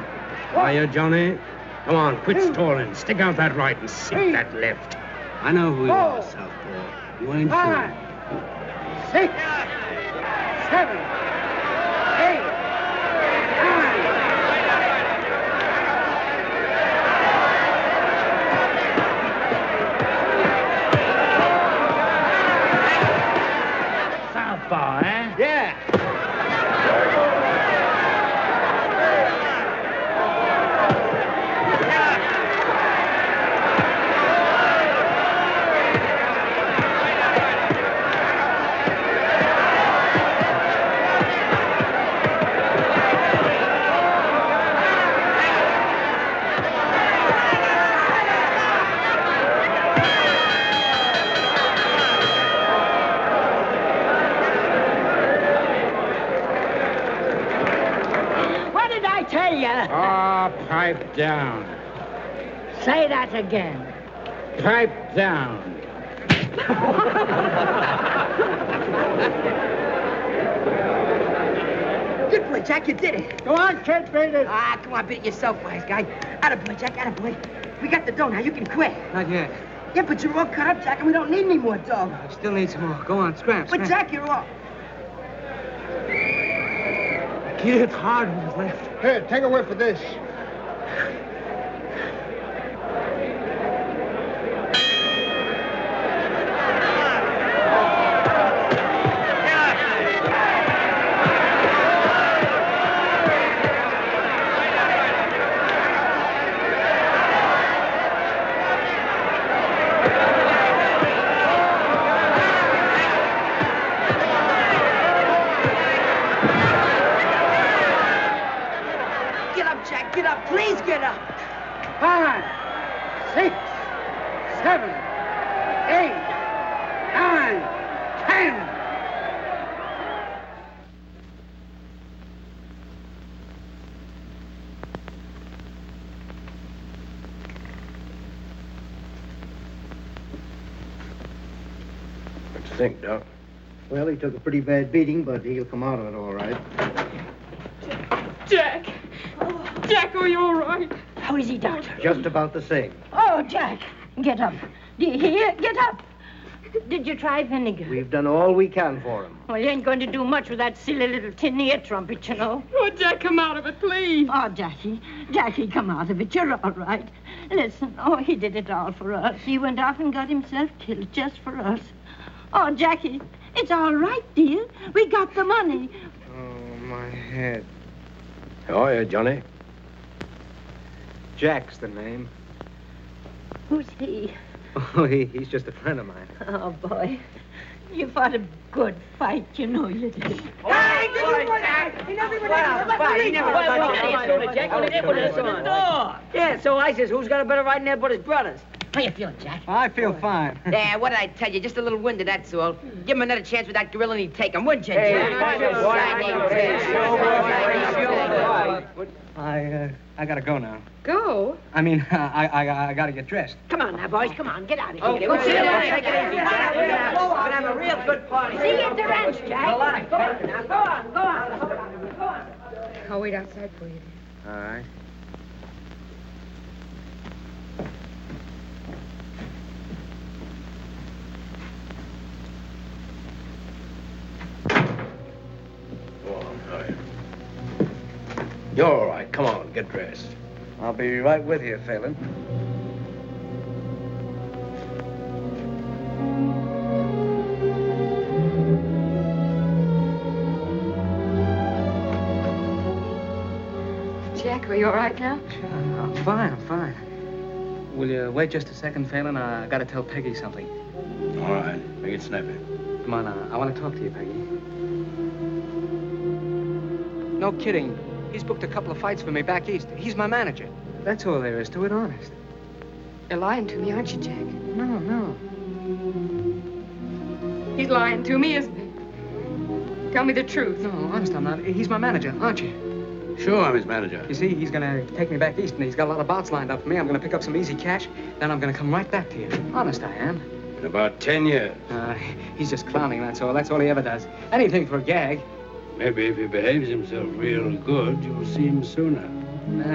Are you, Johnny? Come on, quit stalling. Stick out that right and sink that left. I know who you are, Southpaw. You ain't fool. 6, 7, 8, 9. Southpaw, eh? Yeah. Pipe down. Say that again. Pipe down. Good boy, Jack, you did it. Go on, kid, beat it. Ah, come on, beat it yourself, wise guy. Attaboy, Jack, attaboy. We got the dough now. You can quit. Not yet. Yeah, but you're all cut up, Jack, and we don't need any more dough. I still need some more. Go on, scram. But, Jack, you're all... Hit hard with his left. Here, take a whiff of this. Get up, Jack. Get up. Please get up. 5, 6, 7, 8, 9, 10. What do you think, Doc? Well, he took a pretty bad beating, but he'll come out of it all right. Jack! Jack, are you all right? How is he, Doctor? Just about the same. Oh, Jack, get up. Do you hear? Get up. Did you try vinegar? We've done all we can for him. Well, you ain't going to do much with that silly little tin ear trumpet, you know. Oh, Jack, come out of it, please. Oh, Jackie, come out of it. You're all right. Listen, he did it all for us. He went off and got himself killed just for us. Oh, Jackie, it's all right, dear. We got the money. Oh, my head. How are you, Johnny? Jack's the name. Who's he? Oh, he's just a friend of mine. Oh, boy. You fought a good fight, you know you did. Hey, he never Yeah, so I says, who's got a better ride in there but his brothers? How you feeling, Jack? I feel fine. Yeah, what did I tell you? Just a little winded, that's all. Give him another chance with that gorilla and he'd take him, wouldn't you, Jack? I gotta go now. Go? I mean, I gotta get dressed. Come on now, boys. Come on. Get out of here. Okay, We'll sit down. take it easy, Jack. We're gonna have a real good party. See you at the ranch, Jack. Go on now. Go on. I'll wait outside for you. All right. You're all right. Come on, get dressed. I'll be right with you, Phelan. Jack, are you all right now? I'm fine. Will you wait just a second, Phelan? I gotta tell Peggy something. All right. Make it snappy. Come on, I want to talk to you, Peggy. No kidding. He's booked a couple of fights for me back east. He's my manager. That's all there is to it, honest. You're lying to me, aren't you, Jack? No. He's lying to me, isn't he? Tell me the truth. No, honest, I'm not. He's my manager, aren't you? Sure, I'm his manager. You see, he's gonna take me back east, and he's got a lot of bouts lined up for me. I'm gonna pick up some easy cash, then I'm gonna come right back to you. Honest, I am. In about 10 years. He's just clowning, that's all. That's all he ever does. Anything for a gag. Maybe if he behaves himself real good, you'll see him sooner.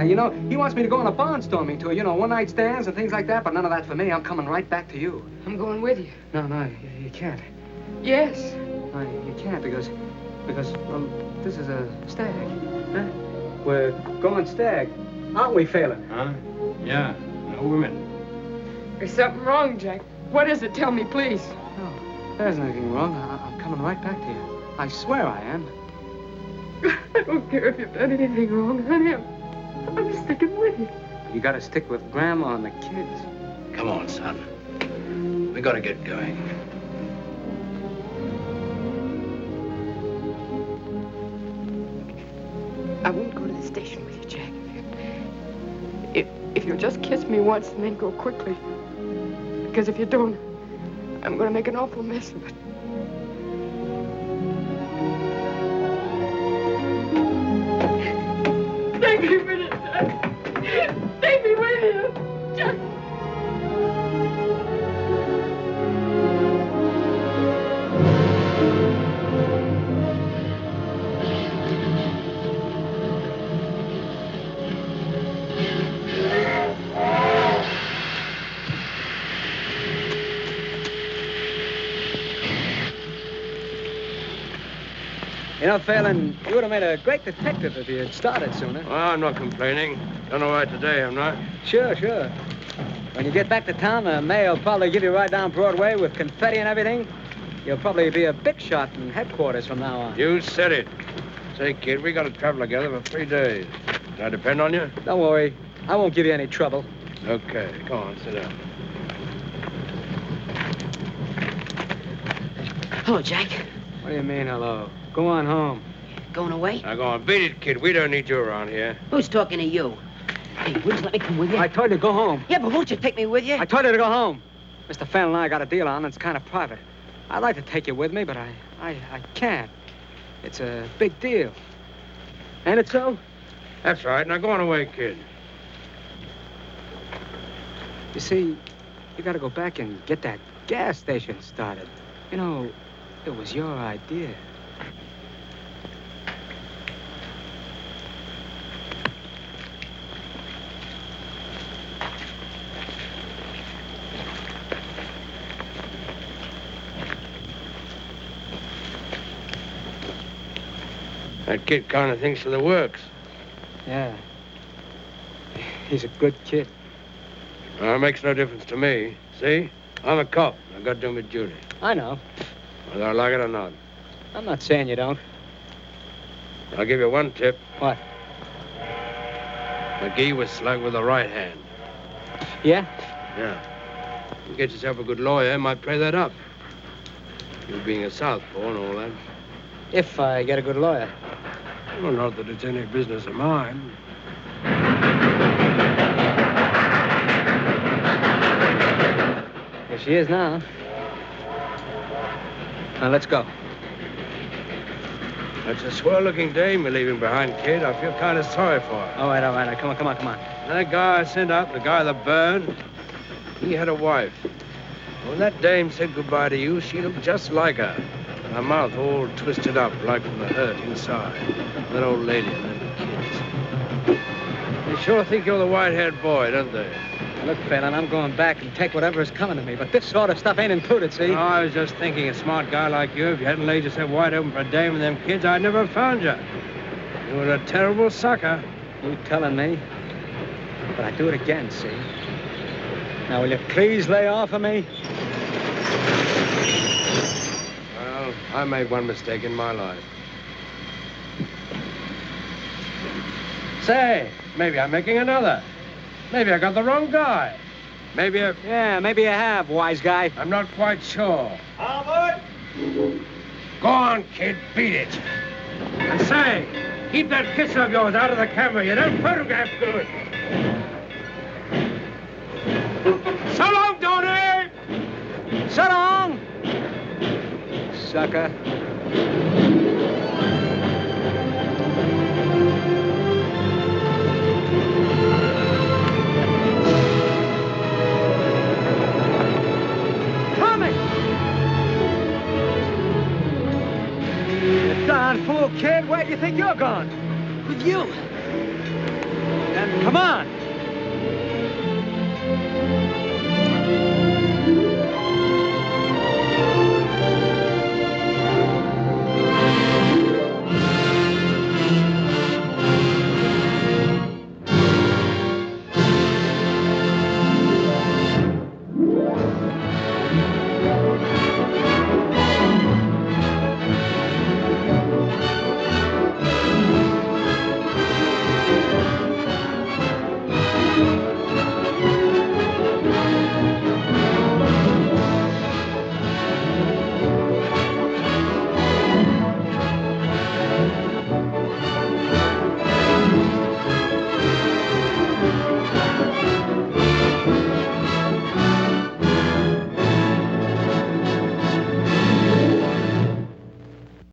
You know, he wants me to go on a barnstorming tour, one-night stands and things like that, but none of that for me. I'm coming right back to you. I'm going with you. No, you can't. Yes. No, you can't because, well, this is a stag. Huh? We're going stag, aren't we, Phelan? Huh? Yeah, no women. There's something wrong, Jack. What is it? Tell me, please. No, there's nothing wrong. I'm coming right back to you. I swear I am. I don't care if you've done anything wrong, honey. I'm sticking with you. You gotta stick with Grandma and the kids. Come on, son. We gotta get going. I won't go to the station with you, Jack. If you'll just kiss me once and then go quickly. Because if you don't, I'm going to make an awful mess of it. Take me with you, Jack. Take me with you, Jack. know, Phelan, you would have made a great detective if you had started sooner. Well, I'm not complaining. Done all right today, I'm not. Sure. When you get back to town, the mayor will probably give you right down Broadway with confetti and everything. You'll probably be a big shot in headquarters from now on. You said it. Say, kid, we got to travel together for 3 days. Can I depend on you? Don't worry. I won't give you any trouble. Okay, come on, sit down. Hello, Jack. What do you mean, hello? Go on home. Going away? Now, go on, beat it, kid. We don't need you around here. Who's talking to you? Hey, will you let me come with you? I told you to go home. Yeah, but won't you take me with you? I told you to go home. Mr. Phelan and I got a deal on, and it's kind of private. I'd like to take you with me, but I can't. It's a big deal. Ain't it so? That's right. Now, go on away, kid. You see, you got to go back and get that gas station started. You know, it was your idea. That kid kind of thinks of the works. Yeah. He's a good kid. Well, it makes no difference to me. See? I'm a cop. I've got to do my duty. I know. Whether I like it or not. I'm not saying you don't. I'll give you one tip. What? McGee was slugged with the right hand. Yeah? Yeah. You get yourself a good lawyer, might play that up. You being a southpaw and all that. If I get a good lawyer. Well, not that it's any business of mine. Here she is now. Now, let's go. That's a swell-looking dame you're leaving behind, kid. I feel kind of sorry for her. All right. Come on. That guy I sent out, the guy that burned, he had a wife. When that dame said goodbye to you, she looked just like her. Her mouth all twisted up, like from the hurt inside. That old lady and them kids. They sure think you're the white-haired boy, don't they? Look, Phelan, I'm going back and take whatever is coming to me, but this sort of stuff ain't included, see? No, I was just thinking, a smart guy like you, if you hadn't laid yourself wide open for a dame and them kids, I'd never have found you. You were a terrible sucker. You telling me? But I'd do it again, see? Now, will you please lay off of me? Well, I made one mistake in my life. Say, maybe I'm making another. Maybe I got the wrong guy. Maybe I... Yeah, maybe you have, wise guy. I'm not quite sure. Albert! Go on, kid, beat it. And say, keep that kiss of yours out of the camera. You don't photograph good. So long, Donnie! So long! Sucker. Darn fool, kid. Where do you think you're going? With you. Then come on.